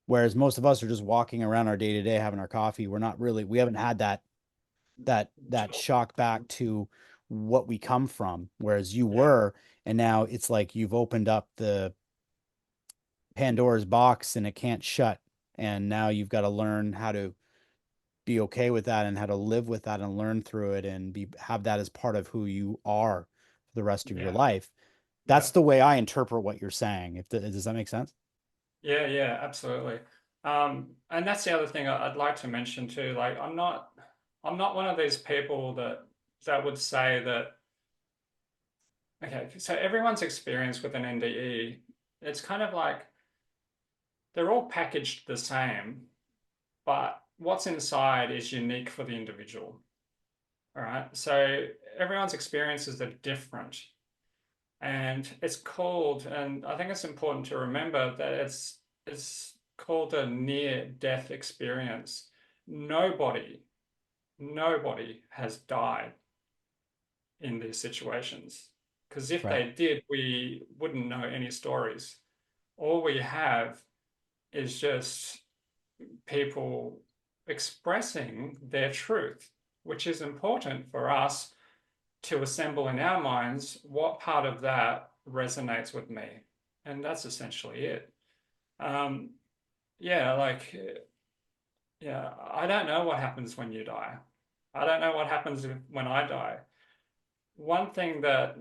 whereas most of us are just walking around our day to day having our coffee, we haven't had that Sure. shock back to what we come from, whereas you Yeah. were, and now it's like you've opened up the Pandora's box and it can't shut. And now you've got to learn how to be okay with that and how to live with that and learn through it and have that as part of who you are for the rest of your Yeah. life. Yeah. That's the way I interpret what you're saying. Does that make sense? Yeah, yeah, absolutely. And that's the other thing I'd like to mention too. Like, I'm not one of these people that would say that, okay, so everyone's experience with an NDE, it's kind of like they're all packaged the same, but what's inside is unique for the individual. All right. So everyone's experiences are different. And it's called, and I think it's important to remember that it's called a near-death experience. Nobody, nobody has died in these situations. Because if Right. they did, we wouldn't know any stories. All we have is just people expressing their truth, which is important for us to assemble in our minds what part of that resonates with me. And that's essentially it. Um, yeah, like, yeah, I don't know what happens when you die. I don't know what happens when I die. One thing that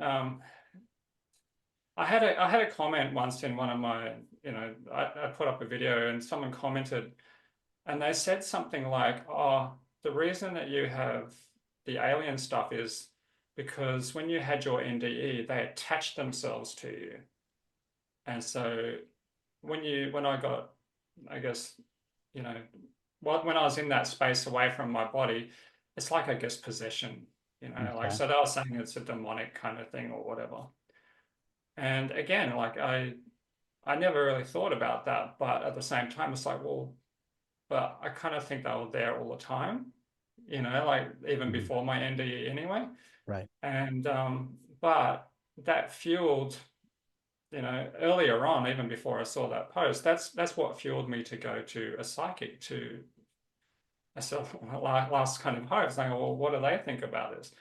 I had a comment once in one of my, I put up a video and someone commented and they said something like, oh, the reason that you have the alien stuff is because when you had your NDE, they attached themselves to you. And so when I got, I guess, you know, when I was in that space away from my body, it's like, I guess, possession, like, Okay. so they were saying it's a demonic kind of thing or whatever. And again, like, I never really thought about that, but at the same time, it's like, well, but I kind of think they were there all the time, like even Mhm. before my NDE anyway. Right. And but that fueled, earlier on, even before I saw that post, that's what fueled me to go to a psychic, to a self last kind of hope, saying, well, what do they think about this?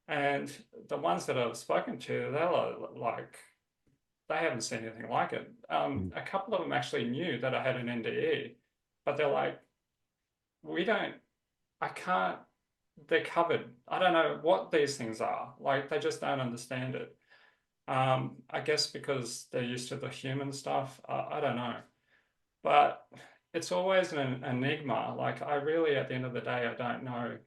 And the ones that I've spoken to, they're like, they haven't seen anything like it. Mhm. A couple of them actually knew that I had an NDE, but they're like, we don't, I can't, they're covered. I don't know what these things are. Like, they just don't understand it. I guess because they're used to the human stuff. I don't know. But it's always an enigma. Like, I really, at the end of the day, I don't know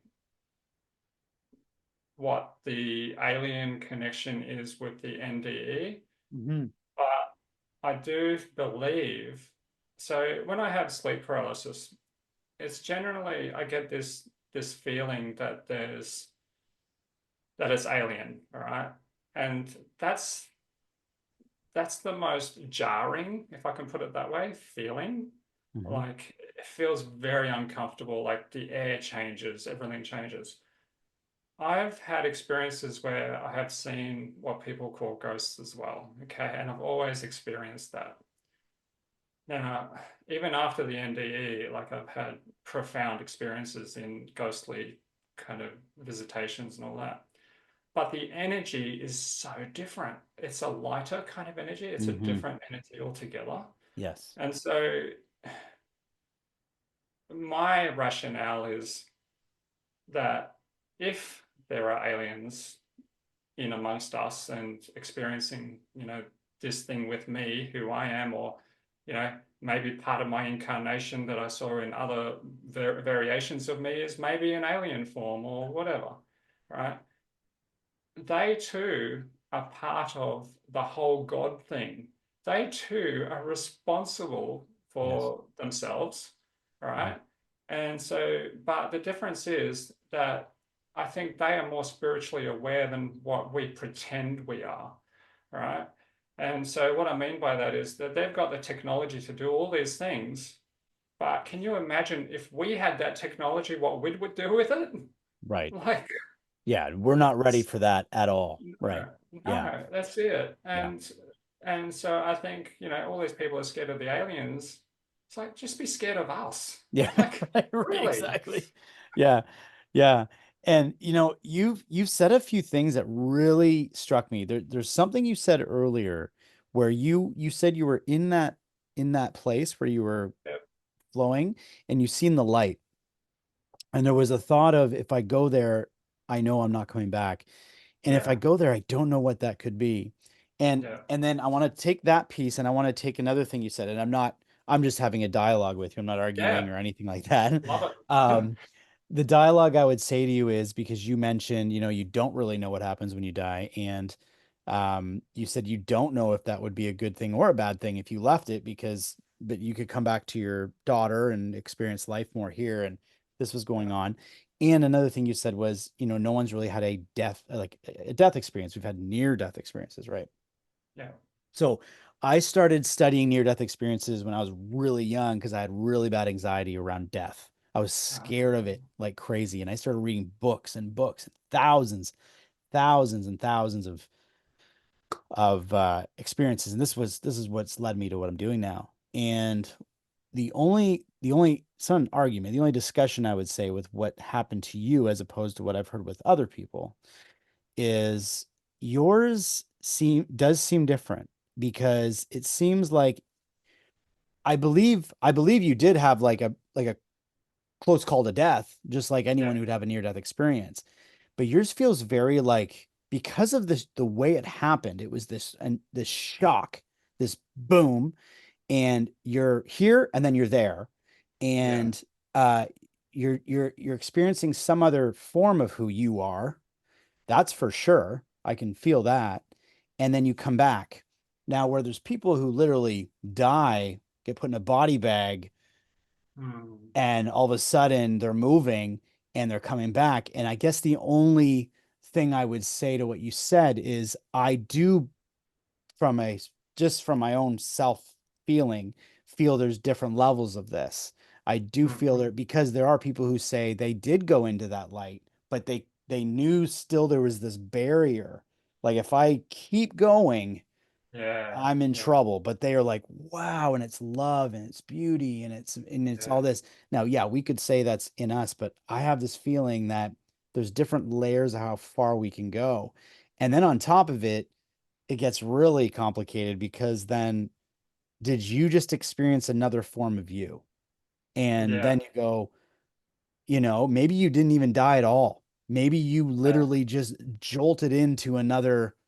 what the alien connection is with the NDE. Mhm. But I do believe, so when I have sleep paralysis, it's generally, I get this feeling that it's alien, all right? And that's the most jarring, if I can put it that way, feeling. Hmm. Like it feels very uncomfortable, like the air changes, everything changes. I've had experiences where I have seen what people call ghosts as well. Okay. And I've always experienced that. Now, even after the NDE, like I've had profound experiences in ghostly kind of visitations and all that. But the energy is so different. It's a lighter kind of energy. It's a Hmm. different energy altogether. Yes. And so my rationale is that if there are aliens in amongst us and experiencing, this thing with me, who I am, or, maybe part of my incarnation that I saw in other variations of me is maybe an alien form or whatever, right? They too are part of the whole God thing. They too are responsible Yes. for themselves, Yeah. right? And so, but the difference is that I think they are more spiritually aware than what we pretend we are, right? And so, what I mean by that is that they've got the technology to do all these things, but can you imagine if we had that technology, what we would do with it? Right. Like, Yeah. We're not ready for that at all. Right. Yeah. no, that's it. Yeah. And so I think, all these people are scared of the aliens. It's like just be scared of us. Yeah. Like, Right. Right. really? Exactly. Yeah. Yeah. And you've said a few things that really struck me. There's something you said earlier where you said you were in that place where you were Yep. flowing and you seen the light. And there was a thought of, if I go there, I know I'm not coming back. And if I Yeah. go there, I don't know what that could be. And Yeah. and then I want to take that piece and I want to take another thing you said. And I'm just having a dialogue with you. I'm not Yeah. arguing or anything like that. Love it. Um, the dialogue I would say to you is, because you mentioned, you don't really know what happens when you die. And you said you don't know if that would be a good thing or a bad thing if you left it, but you could come back to your daughter and experience life more here. And this was going Yeah. on. And another thing you said was, no one's really had a death experience. We've had near death experiences, right? Yeah. So I started studying near death experiences when I was really young because I had really bad anxiety around death. I was scared of it like crazy. And I started reading books and books, and thousands and thousands of experiences. And this is what's led me to what I'm doing now. And the only it's not an argument, the only discussion I would say with what happened to you as opposed to what I've heard with other people is yours does seem different, because it seems like I believe you did have like a close call to death, just like Yeah. anyone who'd have a near death experience. But yours feels very like, because of the way it happened, it was this shock, this boom, and you're here and then you're there, Yeah. and uh you're experiencing some other form of who you are. That's for sure. I can feel that. And then you come back. Now, where there's people who literally die, get put in a body bag, Mm. and all of a sudden they're moving and they're coming back. And I guess the only thing I would say to what you said is, I do, from a just from my own self feeling, feel there's different levels of this. I do feel Mhm. there, because there are people who say they did go into that light, but they knew still there was this barrier. Like, if I keep going, Yeah. I'm in Yeah. trouble. But they are like, wow, and it's love and it's beauty and it's all Yeah. this. Now, yeah, we could say that's in us, but I have this feeling that there's different layers of how far we can go. And then on top of it, it gets really complicated, because then, did you just experience another form of you? And Yeah. then you go, maybe you didn't even die at all. Maybe you Yeah. literally just jolted into another Reality.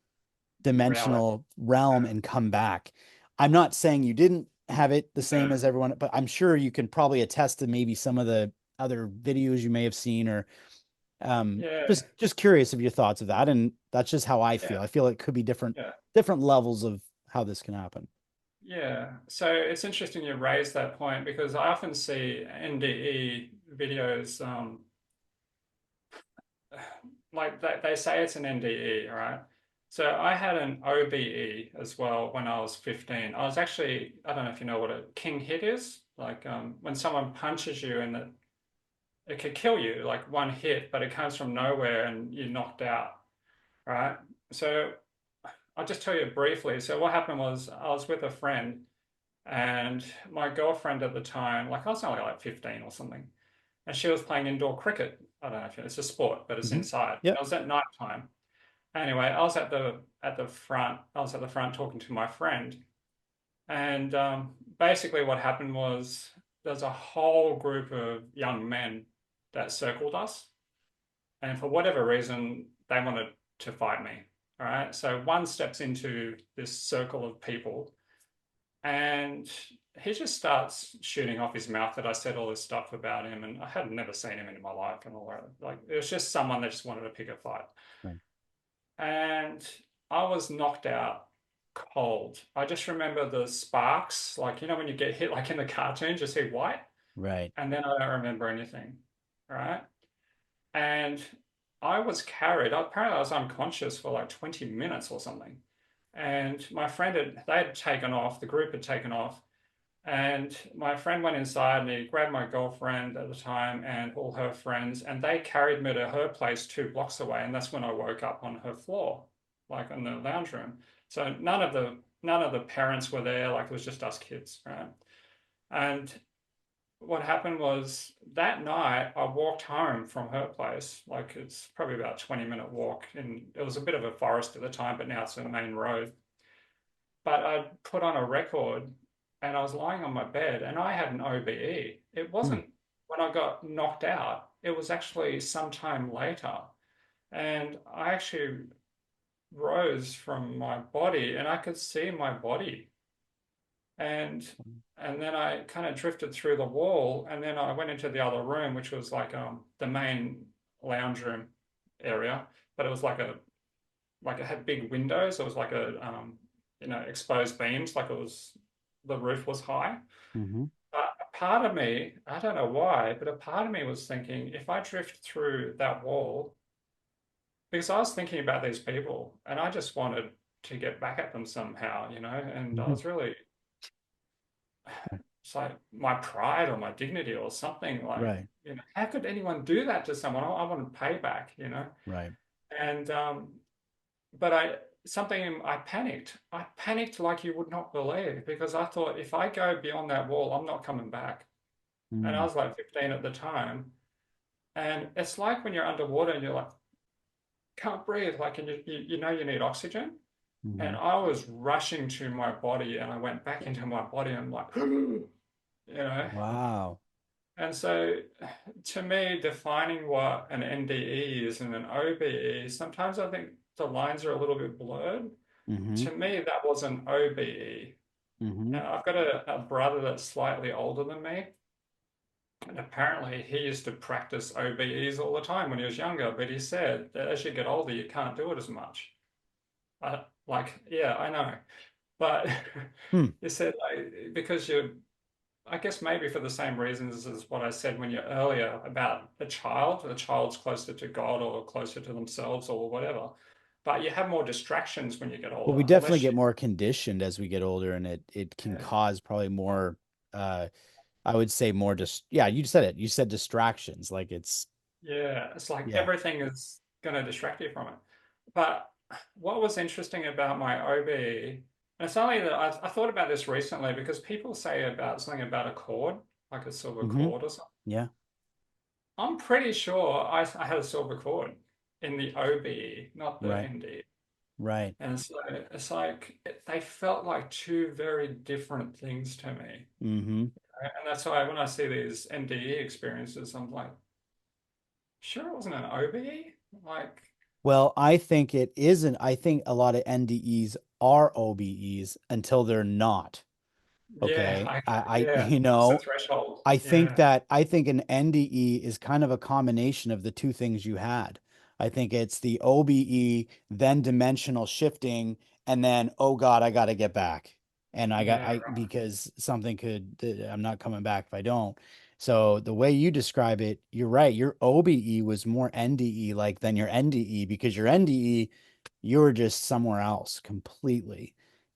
dimensional realm and come back. I'm not saying you didn't have it the same Yeah. as everyone, but I'm sure you can probably attest to maybe some of the other videos you may have seen, or Yeah. just curious of your thoughts of that. And that's just how I Yeah. feel. I feel it could be different Yeah. different levels of how this can happen. Yeah, so it's interesting you raise that point because I often see NDE videos, like they say it's an NDE, right? So I had an OBE as well when I was 15. I was actually, I don't know if you know what a king hit is, like when someone punches you and it could kill you, like one hit, but it comes from nowhere and you're knocked out, right? So I'll just tell you briefly. So what happened was I was with a friend and my girlfriend at the time, like I was only like 15 or something, and she was playing indoor cricket. I don't know if it's a sport, but it's Hmm. inside. Yep. It was at night time. Anyway, I was at the front. I was at the front talking to my friend, and basically what happened was there's a whole group of young men that circled us, and for whatever reason, they wanted to fight me. All right, so one steps into this circle of people, and he just starts shooting off his mouth that I said all this stuff about him, and I had never seen him in my life and all that. Like it was just someone that just wanted to pick a fight. Right. And I was knocked out cold. I just remember the sparks, like you know when you get hit like in the cartoons, you see white, Right. and then I don't remember anything, right? And I was carried. Apparently, I was unconscious for like 20 minutes or something. And my friend they had taken off, the group had taken off, and my friend went inside and he grabbed my girlfriend at the time and all her friends, and they carried me to her place 2 blocks away. And that's when I woke up on her floor, like in the lounge room. So none of the parents were there, like it was just us kids, right? And what happened was that night I walked home from her place, like it's probably about 20-minute walk, and it was a bit of a forest at the time, but now it's a main road. But I put on a record and I was lying on my bed and I had an OBE. It Hmm. wasn't when I got knocked out, it was actually sometime later. And I actually rose from my body and I could see my body. And and then I kind of drifted through the wall and then I went into the other room, which was like the main lounge room area, but it was like it had big windows. It was like a you know, exposed beams, like it was the roof was high. Hmm. But a part of me, I don't know why, but a part of me was thinking if I drift through that wall, because I was thinking about these people and I just wanted to get back at them somehow, you know, and I Hmm. was really it's like my pride or my dignity or something like, Right. you know, how could anyone do that to someone? I want to pay back, you know. Right. And but I panicked. I panicked like you would not believe because I thought if I go beyond that wall, I'm not coming back. And I Mm. was like 15 at the time. And it's like when you're underwater and you're like, can't breathe, like, and you know you need oxygen. And Hmm. I was rushing to my body and I went back into my body and I'm like, you know. Wow. And so to me, defining what an NDE is and an OBE, sometimes I think the lines are a little bit blurred. Hmm. To me, that was an OBE. Hmm. Now, I've got a brother that's slightly older than me, and apparently he used to practice OBEs all the time when he was younger, but he said that as you get older, you can't do it as much. Like, yeah, I know. But Hmm. he said, like, because you're, I guess maybe for the same reasons as what I said when you're earlier about the child's closer to God or closer to themselves or whatever. But you have more distractions when you get Well, we older, definitely unless get you, more conditioned as we get older, and it can yeah. cause probably more uh I would say more just yeah, you said it. You said distractions. Like it's Yeah, it's like yeah. everything is going to distract you from it. But what was interesting about my OB, and it's only that I thought about this recently because people say about something about a cord, like a silver Hmm. cord or something. Yeah. I'm pretty sure I had a silver cord in the OBE, not the Right. NDE. Right. And so it's like they felt like two very different things to me. Hmm. And that's why when I see these NDE experiences, I'm like, sure it wasn't an OBE? Like, Well, I think it isn't. I think a lot of NDEs are OBEs until they're not. yeah, Okay. yeah, you it's a know, threshold. I think Yeah, that I think an NDE is kind of a combination of the two things you had. I think it's the OBE, then dimensional shifting, and then, oh God, I got to get back. And yeah, I right. because something could, I'm not coming back if I don't. So the way you describe it, you're right. Your OBE was more NDE like than your NDE, because your NDE, you were just somewhere else completely.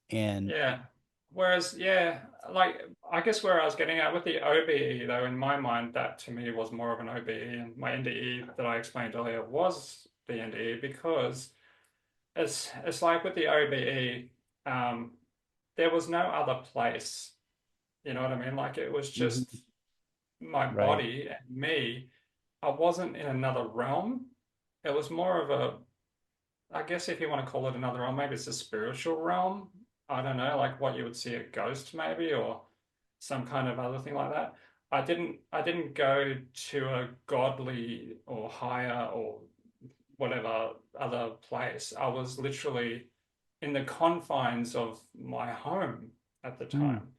And Yeah. Whereas, yeah, like I guess where I was getting at with the OBE though, in my mind, that to me was more of an OBE, and my NDE that I explained earlier was the NDE because it's like with the OBE, um, there was no other place. You know what I mean? Like it was Mhm. just my Right. body and me. I wasn't in another realm. It was more of a, I guess if you want to call it another realm, maybe it's a spiritual realm. I don't know, like what you would see a ghost maybe or some kind of other thing like that. I didn't go to a godly or higher or whatever other place. I was literally in the confines of my home at the Mm. time.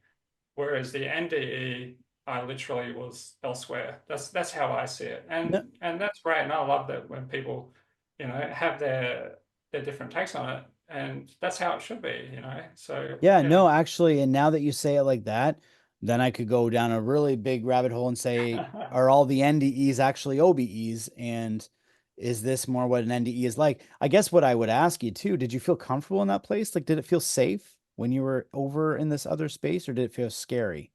Whereas the NDE, I literally was elsewhere. That's how I see it, No, and that's great. And I love that when people, have their different takes on it, and that's how it should be. So yeah, yeah, no, actually, and now that you say it like that, then I could go down a really big rabbit hole and say, are all the NDEs actually OBEs? And is this more what an NDE is like? I guess what I would ask you too, did you feel comfortable in that place? Like, did it feel safe when you were over in this other space, or did it feel scary?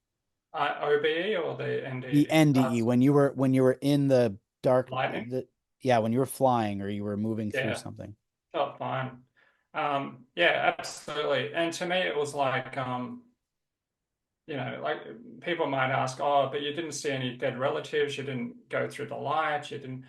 OBE or the The NDE, NDE, when you were in the dark, lightning. yeah, when you were flying or you were moving through Yeah, something. felt fine. Yeah, absolutely. And to me, it was like like people might ask, oh, but you didn't see any dead relatives, you didn't go through the light, you didn't,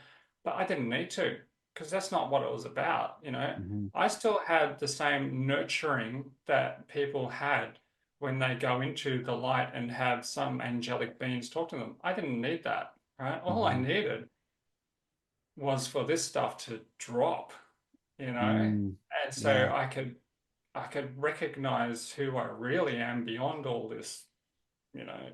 but I didn't need to, because that's not what it was about. Hmm. I still had the same nurturing that people had when they go into the light and have some angelic beings talk to them. I didn't need that, right? All I Hmm. needed was for this stuff to drop, you know, Mm, and so yeah. I could recognize who I really am beyond all this you know,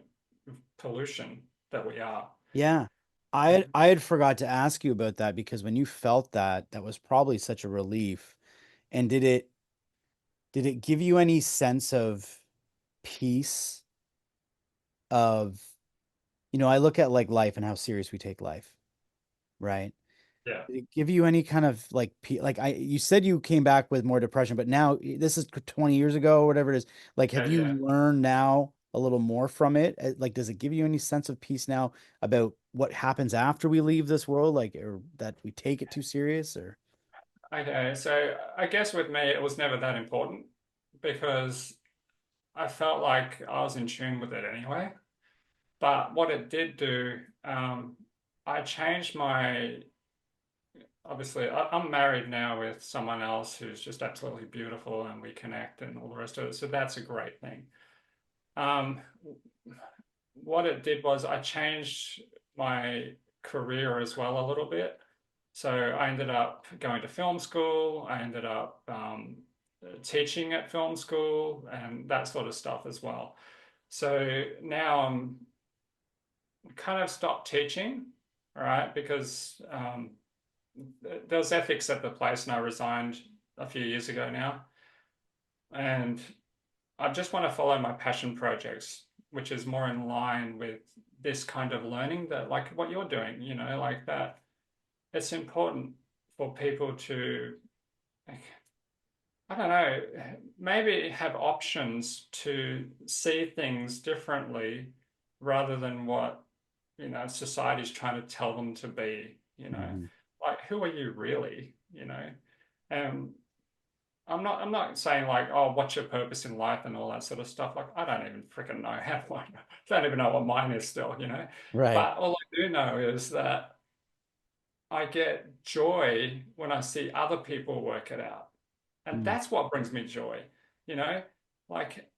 pollution that we are. Yeah. I had forgot to ask you about that, because when you felt that, that was probably such a relief. And did it give you any sense of peace of, I look at like life and how serious we take life, right? Yeah, Did it give you any kind of like you said you came back with more depression, but now this is 20 years ago or whatever it is. Like, have yeah, you yeah. learned now a little more from it? Like, does it give you any sense of peace now about what happens after we leave this world? Like, or that we take it too serious, or? Okay, so I guess with me, it was never that important because I felt like I was in tune with it anyway. But what it did do, I changed obviously, I'm married now with someone else who's just absolutely beautiful and we connect and all the rest of it. So that's a great thing. Um, what it did was I changed my career as well a little bit. So I ended up going to film school. I ended up teaching at film school and that sort of stuff as well. So now I'm kind of stopped teaching, all right, because there was ethics at the place and I resigned a few years ago now. And I just want to follow my passion projects, which is more in line with this kind of learning that, like what you're doing, like that. It's important for people to, I don't know, maybe have options to see things differently rather than what, society's trying to tell them to be. Mhm. Like, who are you really? And I'm not saying like, oh, what's your purpose in life and all that sort of stuff. Like, I don't even freaking know how, like, I don't even know what mine is still. Right. But all I do know is that I get joy when I see other people work it out. And Mm. that's what brings me joy, you know? Like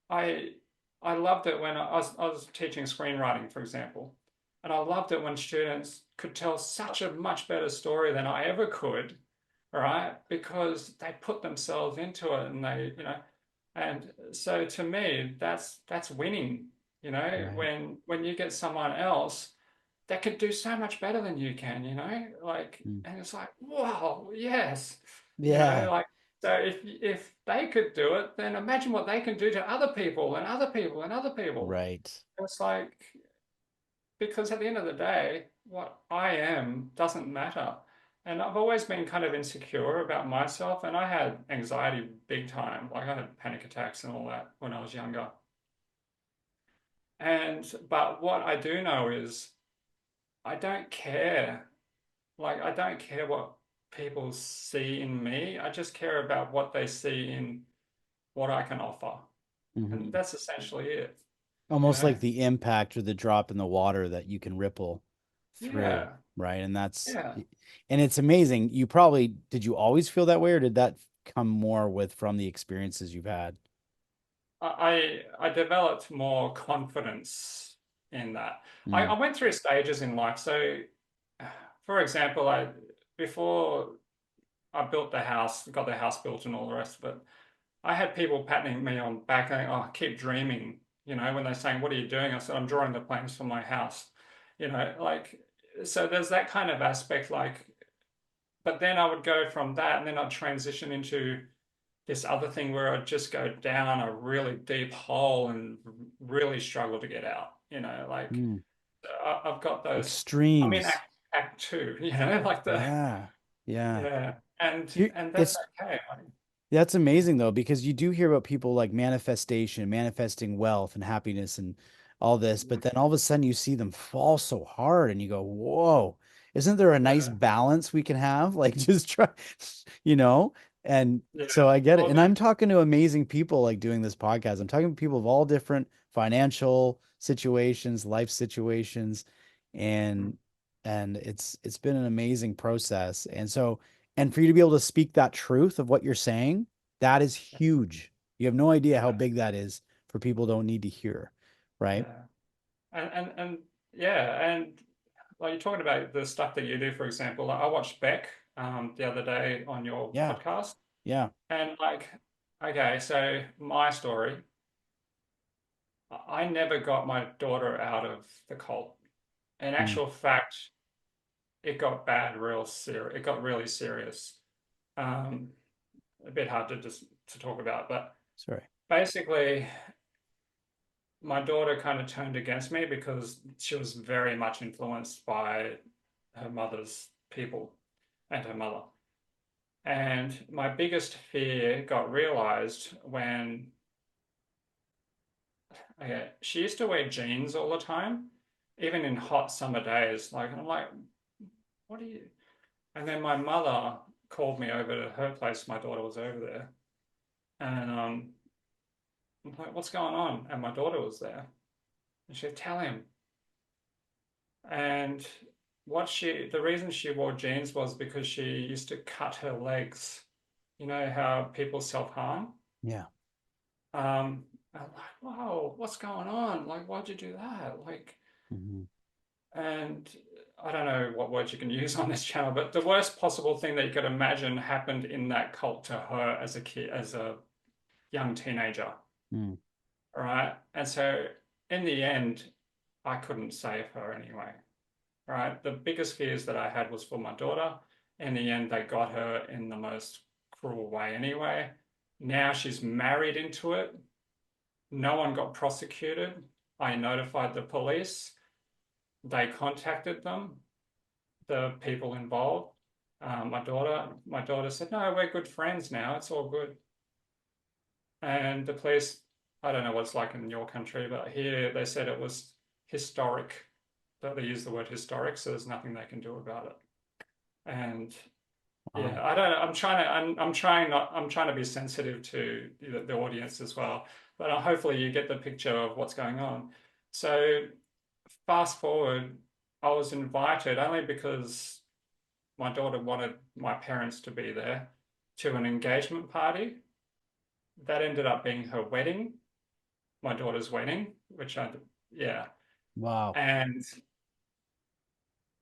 I I loved it when I was teaching screenwriting, for example. And I loved it when students could tell such a much better story than I ever could, right? Because they put themselves into it and and so to me, that's winning, Right. when you get someone else that could do so much better than you can. Like, Mm. and it's like, wow, yes, Yeah. like, so if they could do it, then imagine what they can do to other people and other people and other people. Right. It's like because at the end of the day, what I am doesn't matter. And I've always been kind of insecure about myself, and I had anxiety big time. Like I had panic attacks and all that when I was younger. But what I do know is I don't care. Like I don't care what people see in me. I just care about what they see in what I can offer. And Mhm. that's essentially it, you Almost know? like the impact or the drop in the water that you can ripple through, Yeah. right? And that's, Yeah. and it's amazing. You probably, did you always feel that way, or did that come more with from the experiences you've had? I developed more confidence in that. I Mm, went through stages in life. So, for example, I before I built the house, got the house built and all the rest of it, I had people patting me on the back going, "Oh, keep dreaming." You know, when they're saying, "What are you doing?" I said, "I'm drawing the plans for my house." You know, like so. There's that kind of aspect, like. But then I would go from that, and then I'd transition into this other thing where I'd just go down a really deep hole and really struggle to get out. You know, like mm. I've got those. I'm in Extremes. act two. You know, like the Yeah. Yeah. yeah, You, and that's it's okay. Like, That's amazing though, because you do hear about people like manifestation, manifesting wealth and happiness and all this, but then all of a sudden you see them fall so hard and you go, whoa, isn't there a nice yeah, balance we can have? Like just try, you know? And yeah. so I get it. Well, And I'm talking to amazing people like doing this podcast. I'm talking to people of all different financial situations, life situations, and it's been an amazing process. And so and for you to be able to speak that truth of what you're saying, that is huge. You have no idea how yeah, big that is for people who don't need to hear, right? yeah, and yeah, and like you're talking about the stuff that you do, for example. Like I watched Beck the other day on your Yeah, podcast, yeah. and like, okay, so my story, I never got my daughter out of the cult. In Mm, actual fact, it got bad real serious. It got really serious. Um, a bit hard to just to talk about, but sorry. basically, my daughter kind of turned against me because she was very much influenced by her mother's people and her mother. And my biggest fear got realized when okay, she used to wear jeans all the time, even in hot summer days. Like, I'm like, what are you? And then my mother called me over to her place. My daughter was over there. And I'm like, what's going on? And my daughter was there. And she said, tell him. And the reason she wore jeans was because she used to cut her legs. You know how people self-harm? Yeah. I'm like, whoa, what's going on? Like, why'd you do that? Like, Hmm. and I don't know what words you can use on this channel, but the worst possible thing that you could imagine happened in that cult to her as a kid, as a young teenager. Mm. All right. And so in the end, I couldn't save her anyway. Right. The biggest fears that I had was for my daughter. In the end, they got her in the most cruel way anyway. Now she's married into it. No one got prosecuted. I notified the police. They contacted them, the people involved. My daughter said, "No, we're good friends now. It's all good." And the police, I don't know what it's like in your country, but here they said it was historic. That they use the word historic, so there's nothing they can do about it. And Wow. yeah, I don't. I'm trying to be sensitive to the audience as well. But hopefully you get the picture of what's going on. So fast forward, I was invited only because my daughter wanted my parents to be there to an engagement party. That ended up being her wedding, my daughter's wedding, yeah. Wow. And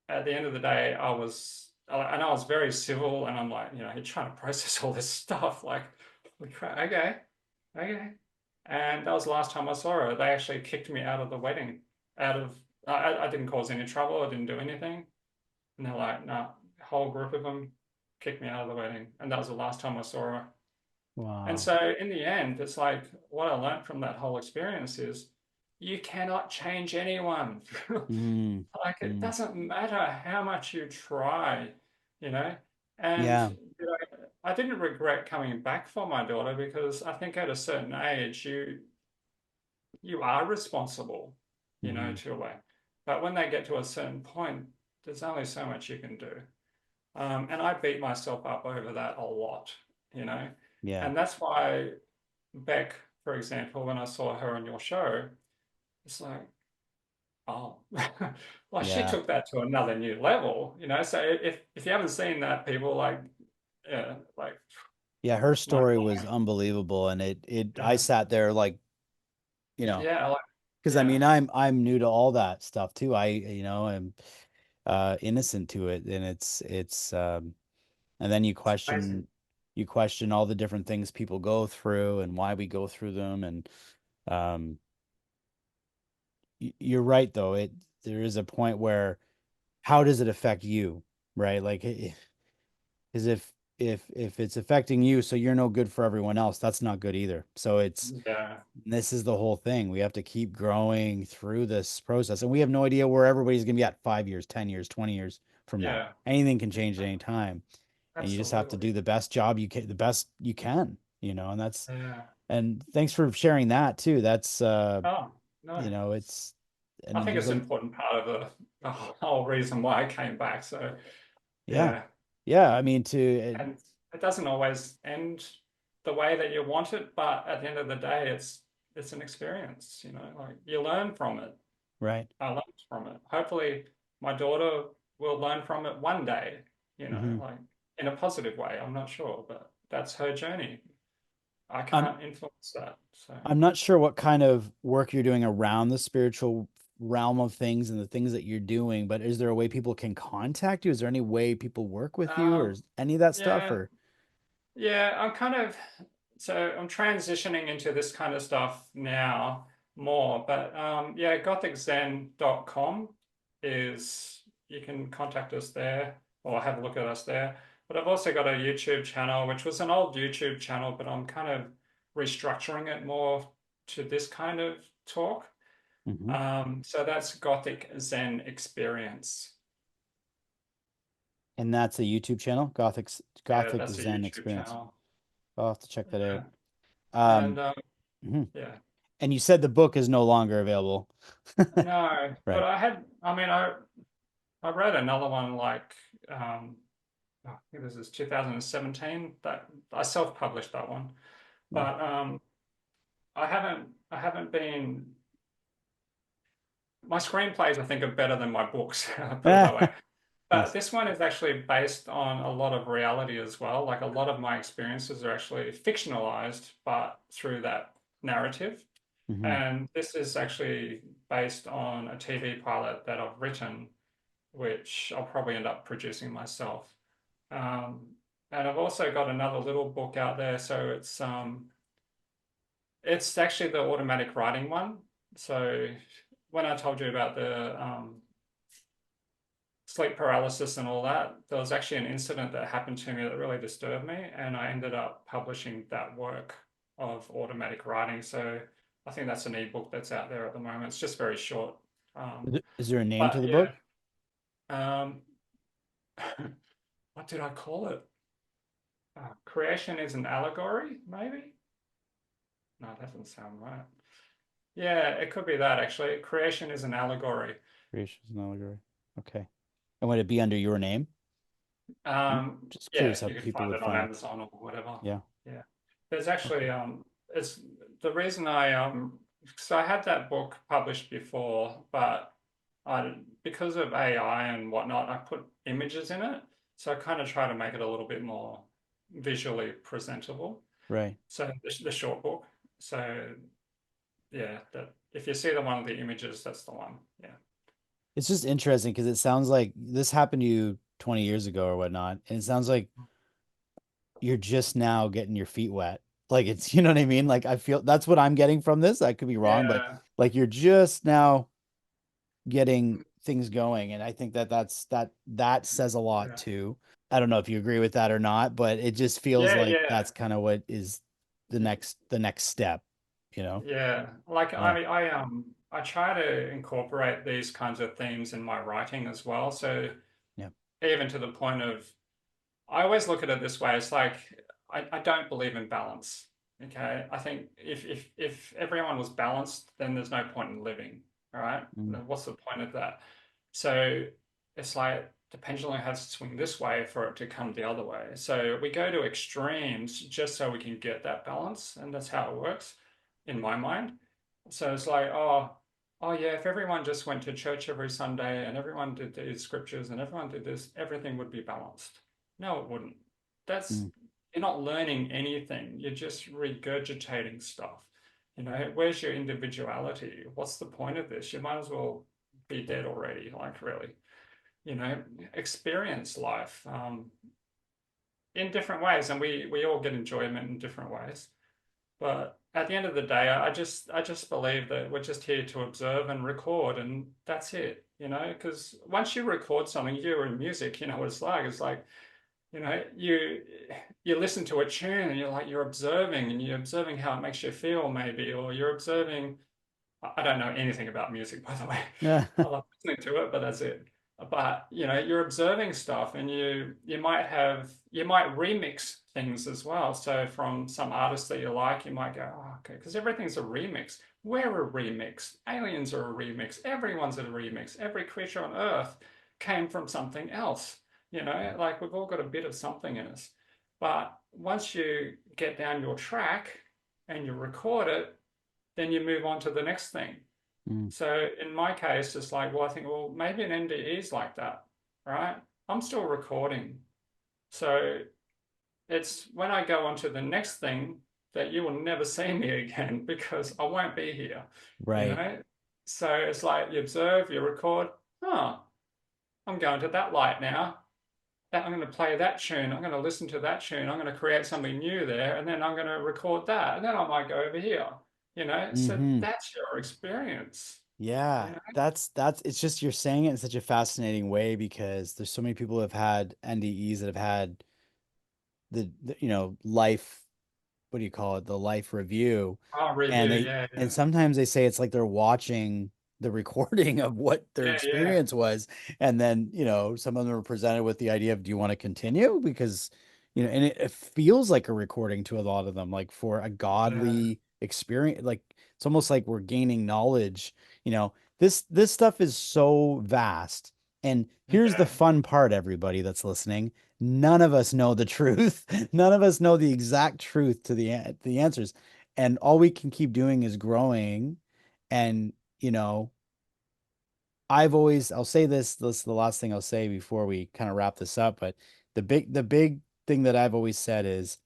at the end of the day, and I was very civil, and I'm like, you're trying to process all this stuff. Like, holy crap, okay, okay. And that was the last time I saw her. They actually kicked me out of the wedding. Out of, I didn't cause any trouble. I didn't do anything. And they're like, no, whole group of them kicked me out of the wedding. And that was the last time I saw her. And Wow. so in the end, it's like what I learned from that whole experience is you cannot change anyone. Mm, Like it mm. doesn't matter how much you try, you know. And Yeah. I didn't regret coming back for my daughter because I think at a certain age you are responsible, Hmm. to a way. But when they get to a certain point, there's only so much you can do. And I beat myself up over that a lot, you know. Yeah. And that's why Beck, for example, when I saw her on your show, it's like, oh, well, she Yeah. took that to another new level, you know. So if you haven't seen that, people like, yeah, like, Yeah. Her mind story was blowing. unbelievable. And I Yeah, sat there like, you know, yeah, like, because I yeah, mean, I'm new to all that stuff too. I'm innocent to it. And and then it's amazing. you question all the different things people go through and why we go through them. And, um, you're right though. There is a point where how does it affect you? Right. Like, because if it's affecting you, so you're no good for everyone else, that's not good either. So Yeah, this is the whole thing. We have to keep growing through this process. And we have no idea where everybody's going to be at 5 years, 10 years, 20 years from now. yeah, Anything can change at any time. And you just have to absolutely. do the best job you can, the best you can, Yeah. and thanks for sharing that too. That's, Oh, no. it's, I and think there's it's an a, important part of the whole reason why I came back. So, yeah. yeah. Yeah. I mean, to, And it doesn't always end the way that you want it, but at the end of the day, it's an experience, like you learn from it. right. I learned from it. Hopefully, my daughter will learn from it one day, Hmm. like in a positive way. I'm not sure, but that's her journey. I I'm, can't influence that. So, I'm not sure what kind of work you're doing around the spiritual realm of things and the things that you're doing, but is there a way people can contact you? Is there any way people work with you or um, any of that stuff yeah, or? yeah, I'm transitioning into this kind of stuff now more, but yeah, gothiczen.com is, you can contact us there or have a look at us there. But I've also got a YouTube channel, which was an old YouTube channel, but I'm kind of restructuring it more to this kind of talk. Mhm. So that's Gothic Zen Experience. And that's a YouTube channel, Yeah, Gothic that's a Zen YouTube Experience. channel. I'll have to check that out. Yeah. Um, And mhm. yeah. And you said the book is no longer available. No, but Right. I read another one like I think this is 2017 that I self-published that one. Yeah. But I haven't been my screenplays I think are better than my books, put it that way. But Nice. this one is actually based on a lot of reality as well. Like a lot of my experiences are actually fictionalized, but through that narrative. Hmm. And this is actually based on a TV pilot that I've written, which I'll probably end up producing myself. Um, and I've also got another little book out there. So it's actually the automatic writing one. So when I told you about the sleep paralysis and all that, there was actually an incident that happened to me that really disturbed me, and I ended up publishing that work of automatic writing. So I think that's an ebook that's out there at the moment. It's just very short. Um, Is there a name to but the book? yeah, um, what did I call it? Creation is an allegory, maybe? No, that doesn't sound right. Yeah, it could be that actually. Creation is an allegory. Creation's an allegory. Okay. And would it be under your name? I'm just Yeah, curious how you could people find would it on find it. Amazon or whatever. Yeah. Yeah. There's actually Okay. it's the reason so I had that book published before, but I because of AI and whatnot, I put images in it. So I kind of try to make it a little bit more visually presentable. Right. So the short book. So yeah, that if you see the one with the images, that's the one. Yeah. It's just interesting because it sounds like this happened to you 20 years ago or whatnot. And it sounds like you're just now getting your feet wet. Like it's, you know what I mean? Like I feel that's what I'm getting from this. I could be wrong, but Yeah. like you're just now getting things going. And I think that says a lot Yeah. too. I don't know if you agree with that or not, but it just feels Yeah, like yeah. that's kind of what is the next step. you know? Yeah, like Yeah. I try to incorporate these kinds of themes in my writing as well. So Yeah. even to the point of, I always look at it this way. It's like I don't believe in balance. Okay. I think if everyone was balanced, then there's no point in living. All right. Mm, What's the point of that? So it's like the pendulum has to swing this way for it to come the other way. So we go to extremes just so we can get that balance, and that's how it works in my mind. So it's like, oh yeah, if everyone just went to church every Sunday and everyone did these scriptures and everyone did this, everything would be balanced. No, it wouldn't. That's mm, You're not learning anything. You're just regurgitating stuff. Where's your individuality? What's the point of this? You might as well be dead already, like really. You know, experience life in different ways, and we all get enjoyment in different ways. But at the end of the day, I just believe that we're just here to observe and record, and that's it. Because once you record something, you're in music. You know what it's like. It's like you listen to a tune and you're observing and you're observing how it makes you feel maybe, or you're observing. I don't know anything about music, by the way. yeah. I love listening to it, but that's it. But you're observing stuff, and you might remix things as well. So from some artists that you like, you might go, oh, okay, because everything's a remix. We're a remix. Aliens are a remix. Everyone's a remix. Every creature on Earth came from something else. Like we've all got a bit of something in us. But once you get down your track and you record it, then you move on to the next thing. Mm, So in my case, it's like, well, I think, well, maybe an NDE is like that, right? I'm still recording. So it's when I go on to the next thing that you will never see me again because I won't be here, you right. know? So it's like you observe, you record, oh, I'm going to that light now. I'm going to play that tune. I'm going to listen to that tune. I'm going to create something new there, and then I'm going to record that, and then I might go over here. So Hmm. that's your experience. You Yeah, know, that's it's just you're saying it in such a fascinating way because there's so many people who have had NDEs that have had the life, what do you call it, the life review, I'll review. and they Yeah, and yeah, sometimes they say it's like they're watching the recording of what their yeah, yeah, experience was, and then some of them are presented with the idea of, do you want to continue? Because and it feels like a recording to a lot of them, like for a yeah. godly experience, like it's almost like we're gaining knowledge. This stuff is so vast. And here's the Yeah. fun part, everybody that's listening. None of us know the truth. None of us know the exact truth to the answers. And all we can keep doing is growing. And, I'll say this is the last thing I'll say before we kind of wrap this up, but the big thing that I've always said is,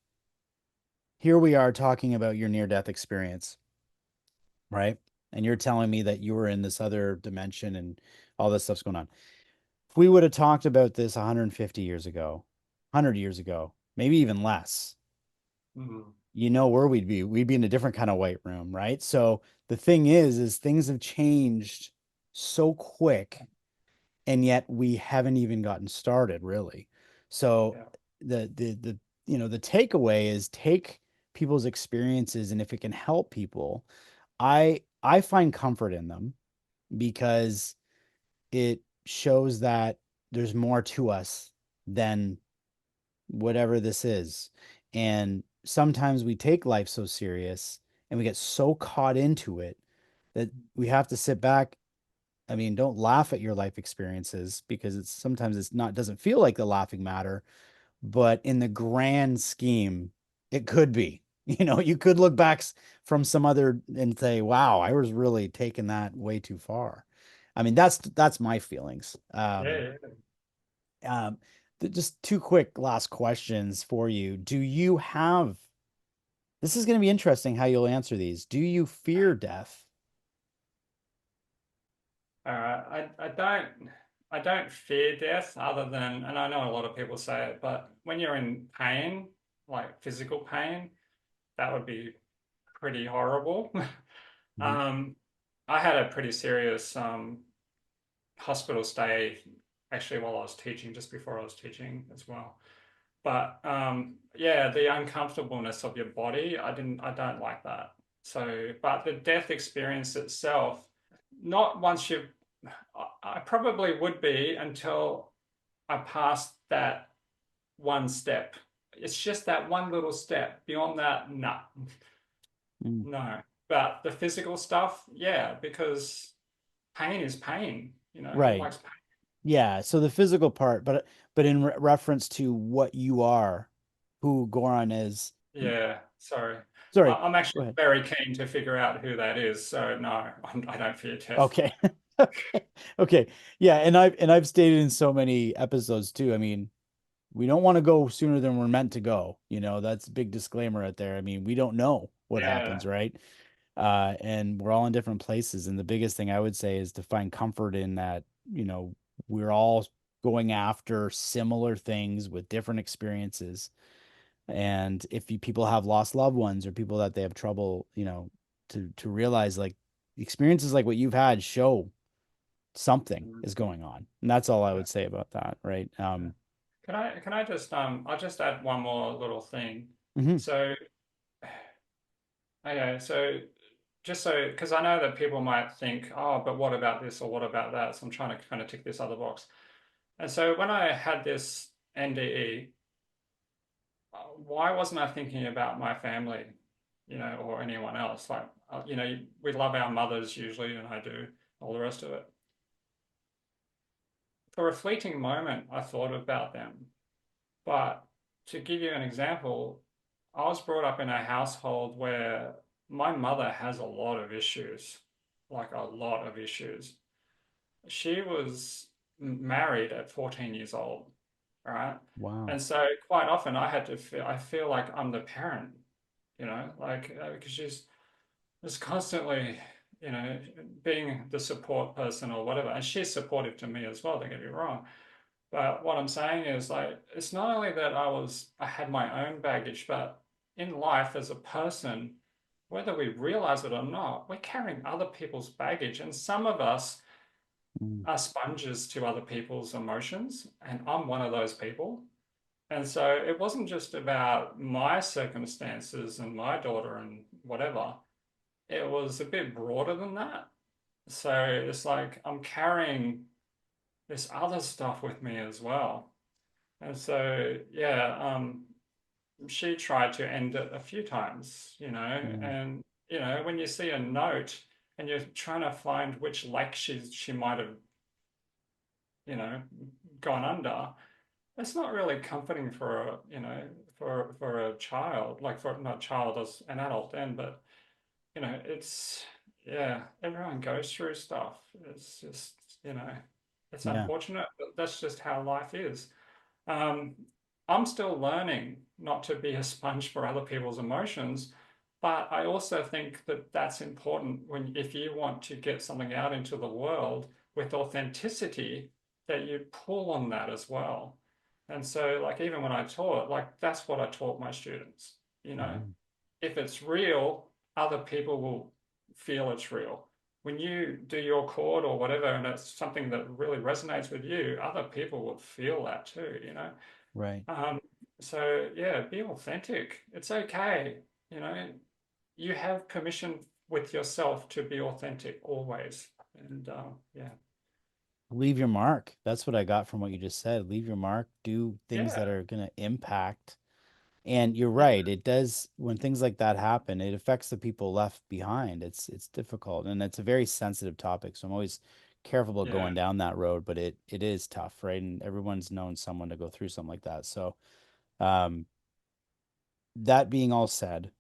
here we are talking about your near death experience, right? And you're telling me that you were in this other dimension and all this stuff's going on. If we would have talked about this 150 years ago, 100 years ago, maybe even less, Mhm. where we'd be. We'd be in a different kind of white room, right? So the thing is things have changed so quick, and yet we haven't even gotten started, really. So Yeah. the takeaway is, take people's experiences, and if it can help people, I find comfort in them, because it shows that there's more to us than whatever this is. And sometimes we take life so serious and we get so caught into it that we have to sit back. I mean, don't laugh at your life experiences, because it's not, doesn't feel like the laughing matter, but in the grand scheme, it could be. You could look back from some other and say, wow, I was really taking that way too far. I mean, that's my feelings. Yeah, yeah. Um, just two quick last questions for you. This is going to be interesting how you'll answer these. Do you fear death? All right. I don't fear death other than, and I know a lot of people say it, but when you're in pain, like physical pain, that would be pretty horrible. Mhm. Um, I had a pretty serious hospital stay actually while I was teaching, just before I was teaching as well. But yeah, the uncomfortableness of your body, I don't like that. So, but the death experience itself, not once you've, I probably would be until I passed that one step. It's just that one little step. Beyond that, no, Mm. no. But the physical stuff, yeah, because pain is pain. Who Right. likes pain? Yeah. So the physical part, but in reference to what you are, who Goran is. Yeah, sorry. Sorry. I'm Go actually ahead. very keen to figure out who that is. So no, I don't fear death. Okay. Okay. Okay. Yeah, and I've stated in so many episodes too. I mean, we don't want to go sooner than we're meant to go. That's a big disclaimer out there. I mean, we don't know what happens, Yeah. right? And we're all in different places. And the biggest thing I would say is to find comfort in that, we're all going after similar things with different experiences. And if people have lost loved ones or people that they have trouble, to realize like experiences like what you've had show something Mm. is going on. And that's all I Yeah. would say about that, right? Yeah. Can I just I'll just add one more little thing. Mhm. So okay, so just so because I know that people might think, oh, but what about this or what about that? So I'm trying to kind of tick this other box. And so when I had this NDE, why wasn't I thinking about my family, or anyone else? Like, we love our mothers usually, and I do all the rest of it. For a fleeting moment, I thought about them. But to give you an example, I was brought up in a household where my mother has a lot of issues, like a lot of issues. She was married at 14 years old, right? Wow. And so quite often I feel like I'm the parent, like because she's just constantly, being the support person or whatever. And she's supportive to me as well, don't get me wrong. But what I'm saying is like it's not only that I had my own baggage, but in life as a person, whether we realize it or not, we're carrying other people's baggage. And some of us Mm. are sponges to other people's emotions, and I'm one of those people. And so it wasn't just about my circumstances and my daughter and whatever. It was a bit broader than that. So it's like I'm carrying this other stuff with me as well. And so, yeah, she tried to end it a few times, Mm. and when you see a note and you're trying to find which lake she might have, you know, gone under, it's not really comforting for for a child, like for not a child as an adult then, but it's yeah, everyone goes through stuff. It's just, you know, it's Yeah. unfortunate, but that's just how life is. Um, I'm still learning not to be a sponge for other people's emotions, but I also think that that's important if you want to get something out into the world with authenticity, that you pull on that as well. And so, like, even when I taught, like, that's what I taught my students, you know, Mhm. if it's real, other people will feel it's real. When you do your chord or whatever, and it's something that really resonates with you, other people will feel that too. Right. Um, so yeah, be authentic. It's okay. You know, you have permission with yourself to be authentic always. And yeah, Leave your mark. That's what I got from what you just said. Leave your mark. Do things that yeah, are going to impact. And you're yeah, right. It does when things like that happen, it affects the people left behind. It's difficult and it's a very sensitive topic. So I'm always careful about yeah, going down that road, but it is tough, right? And everyone's known someone to go through something like that. So um that being all said,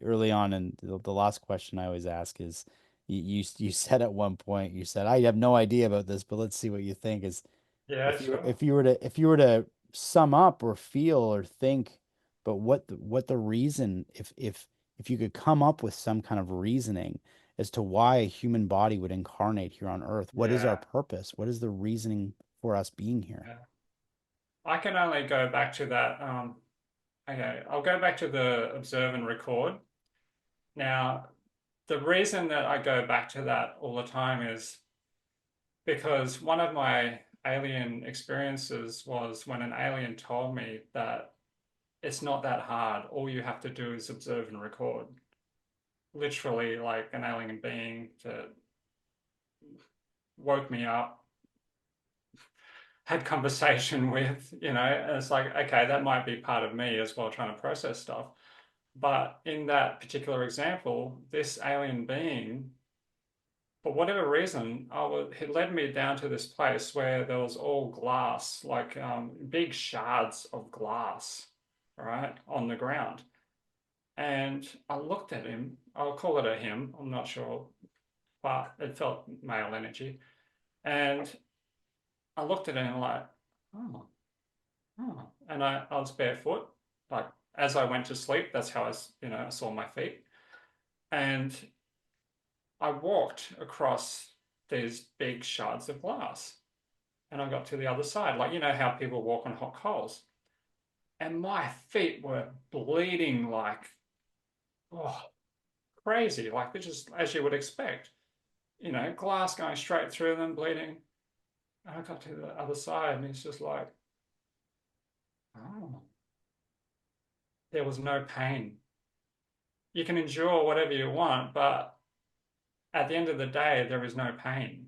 early on, and the last question I always ask is you said at one point, you said, I have no idea about this, but let's see what you think is yeah, sure. if you were to sum up or feel or think, but what the reason, if you could come up with some kind of reasoning as to why a human body would incarnate here on Earth, what is our Yeah, purpose? What is the reasoning for us being here? yeah. I can only go back to that. Okay, I'll go back to the observe and record. Now, the reason that I go back to that all the time is because one of my alien experiences was when an alien told me that it's not that hard. All you have to do is observe and record. literally like an alien being that woke me up, had conversation with, and it's like, okay, that might be part of me as well, trying to process stuff. But in that particular example, this alien being, for whatever reason, it led me down to this place where there was all glass, like big shards of glass, right, on the ground. And I looked at him, I'll call it a him, I'm not sure, but it felt male energy. And I looked at him like, oh, oh. And I was barefoot. Like as I went to sleep, that's how I saw my feet. And I walked across these big shards of glass and I got to the other side. Like, you know how people walk on hot coals. And my feet were bleeding like, oh, crazy. Like, just as you would expect, glass going straight through them, bleeding. And I got to the other side and it's just like, oh, there was no pain. You can endure whatever you want, but at the end of the day, there is no pain,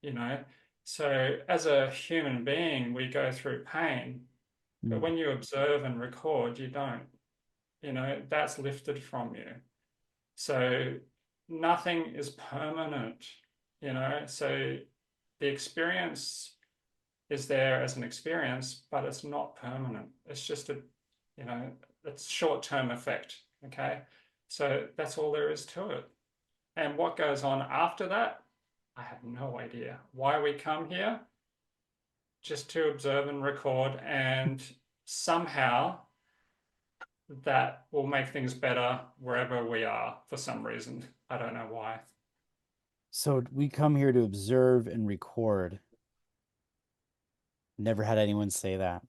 you know? So as a human being, we go through pain, but Mm. when you observe and record, you don't, that's lifted from you. So nothing is permanent, So the experience is there as an experience, but it's not permanent. It's just you know, it's short-term effect. Okay. So that's all there is to it. And what goes on after that, I have no idea. Why we come here, just to observe and record, and somehow that will make things better wherever we are for some reason. I don't know why. So we come here to observe and record. Never had anyone say that.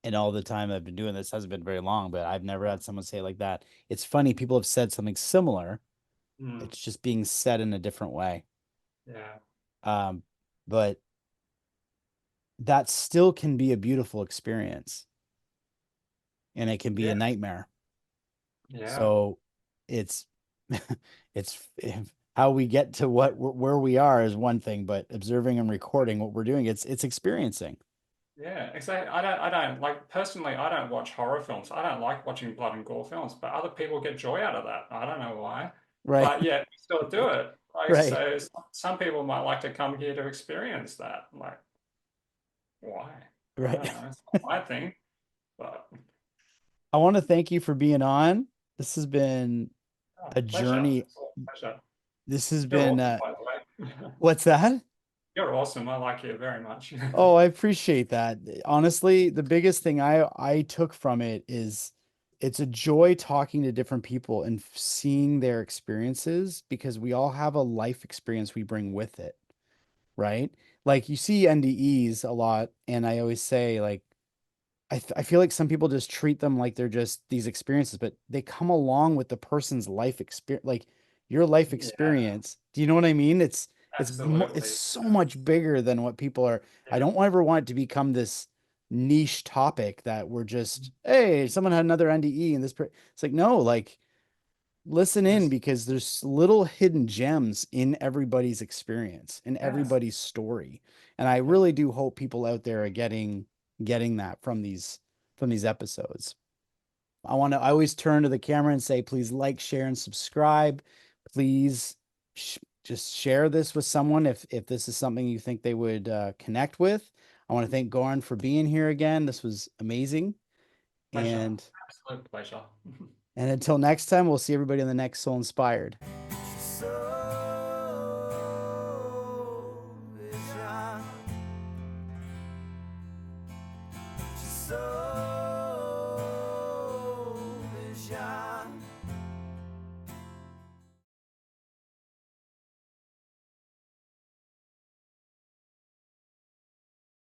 And all the time I've been doing this hasn't been very long, but I've never had someone say it like that. It's funny, people have said something similar. Mm, It's just being said in a different way. yeah. Um, but that still can be a beautiful experience and it can be a Yeah. nightmare. Yeah. So it's it's how we get to where we are is one thing, but observing and recording what we're doing, it's experiencing. Yeah, exactly. I don't like personally, I don't watch horror films. I don't like watching blood and gore films, but other people get joy out of that. I don't know why, Right. but yeah, we still do it. Like, Right. so some people might like to come here to experience that. Like, why? I Right. don't know. It's not my thing, but I want to thank you for being on. This has been oh, a pleasure. journey. It's all a pleasure. This has You're been awesome, by the way. what's that? You're awesome. I like you very much. Oh, I appreciate that. Honestly, the biggest thing I took from it is it's a joy talking to different people and seeing their experiences because we all have a life experience we bring with it, right? Like you see NDEs a lot, and I always say like I feel like some people just treat them like they're just these experiences, but they come along with the person's life experience, like your life Yeah, experience. Do you know what I mean? It's absolutely. so much bigger than what people are. I Yeah. don't ever want it to become this niche topic that we're just, hey, someone had another NDE and it's like no, like listen in Yes. because there's little hidden gems in everybody's experience, in Yes. everybody's story. And I Yep. really do hope people out there are getting that from these episodes. I always turn to the camera and say, please like, share, and subscribe. Please just share this with someone if this is something you think they would connect with. I want to thank Goran for being here again. This was amazing. Pleasure. And Absolute pleasure. and until next time, we'll see everybody in the next Soul Inspired.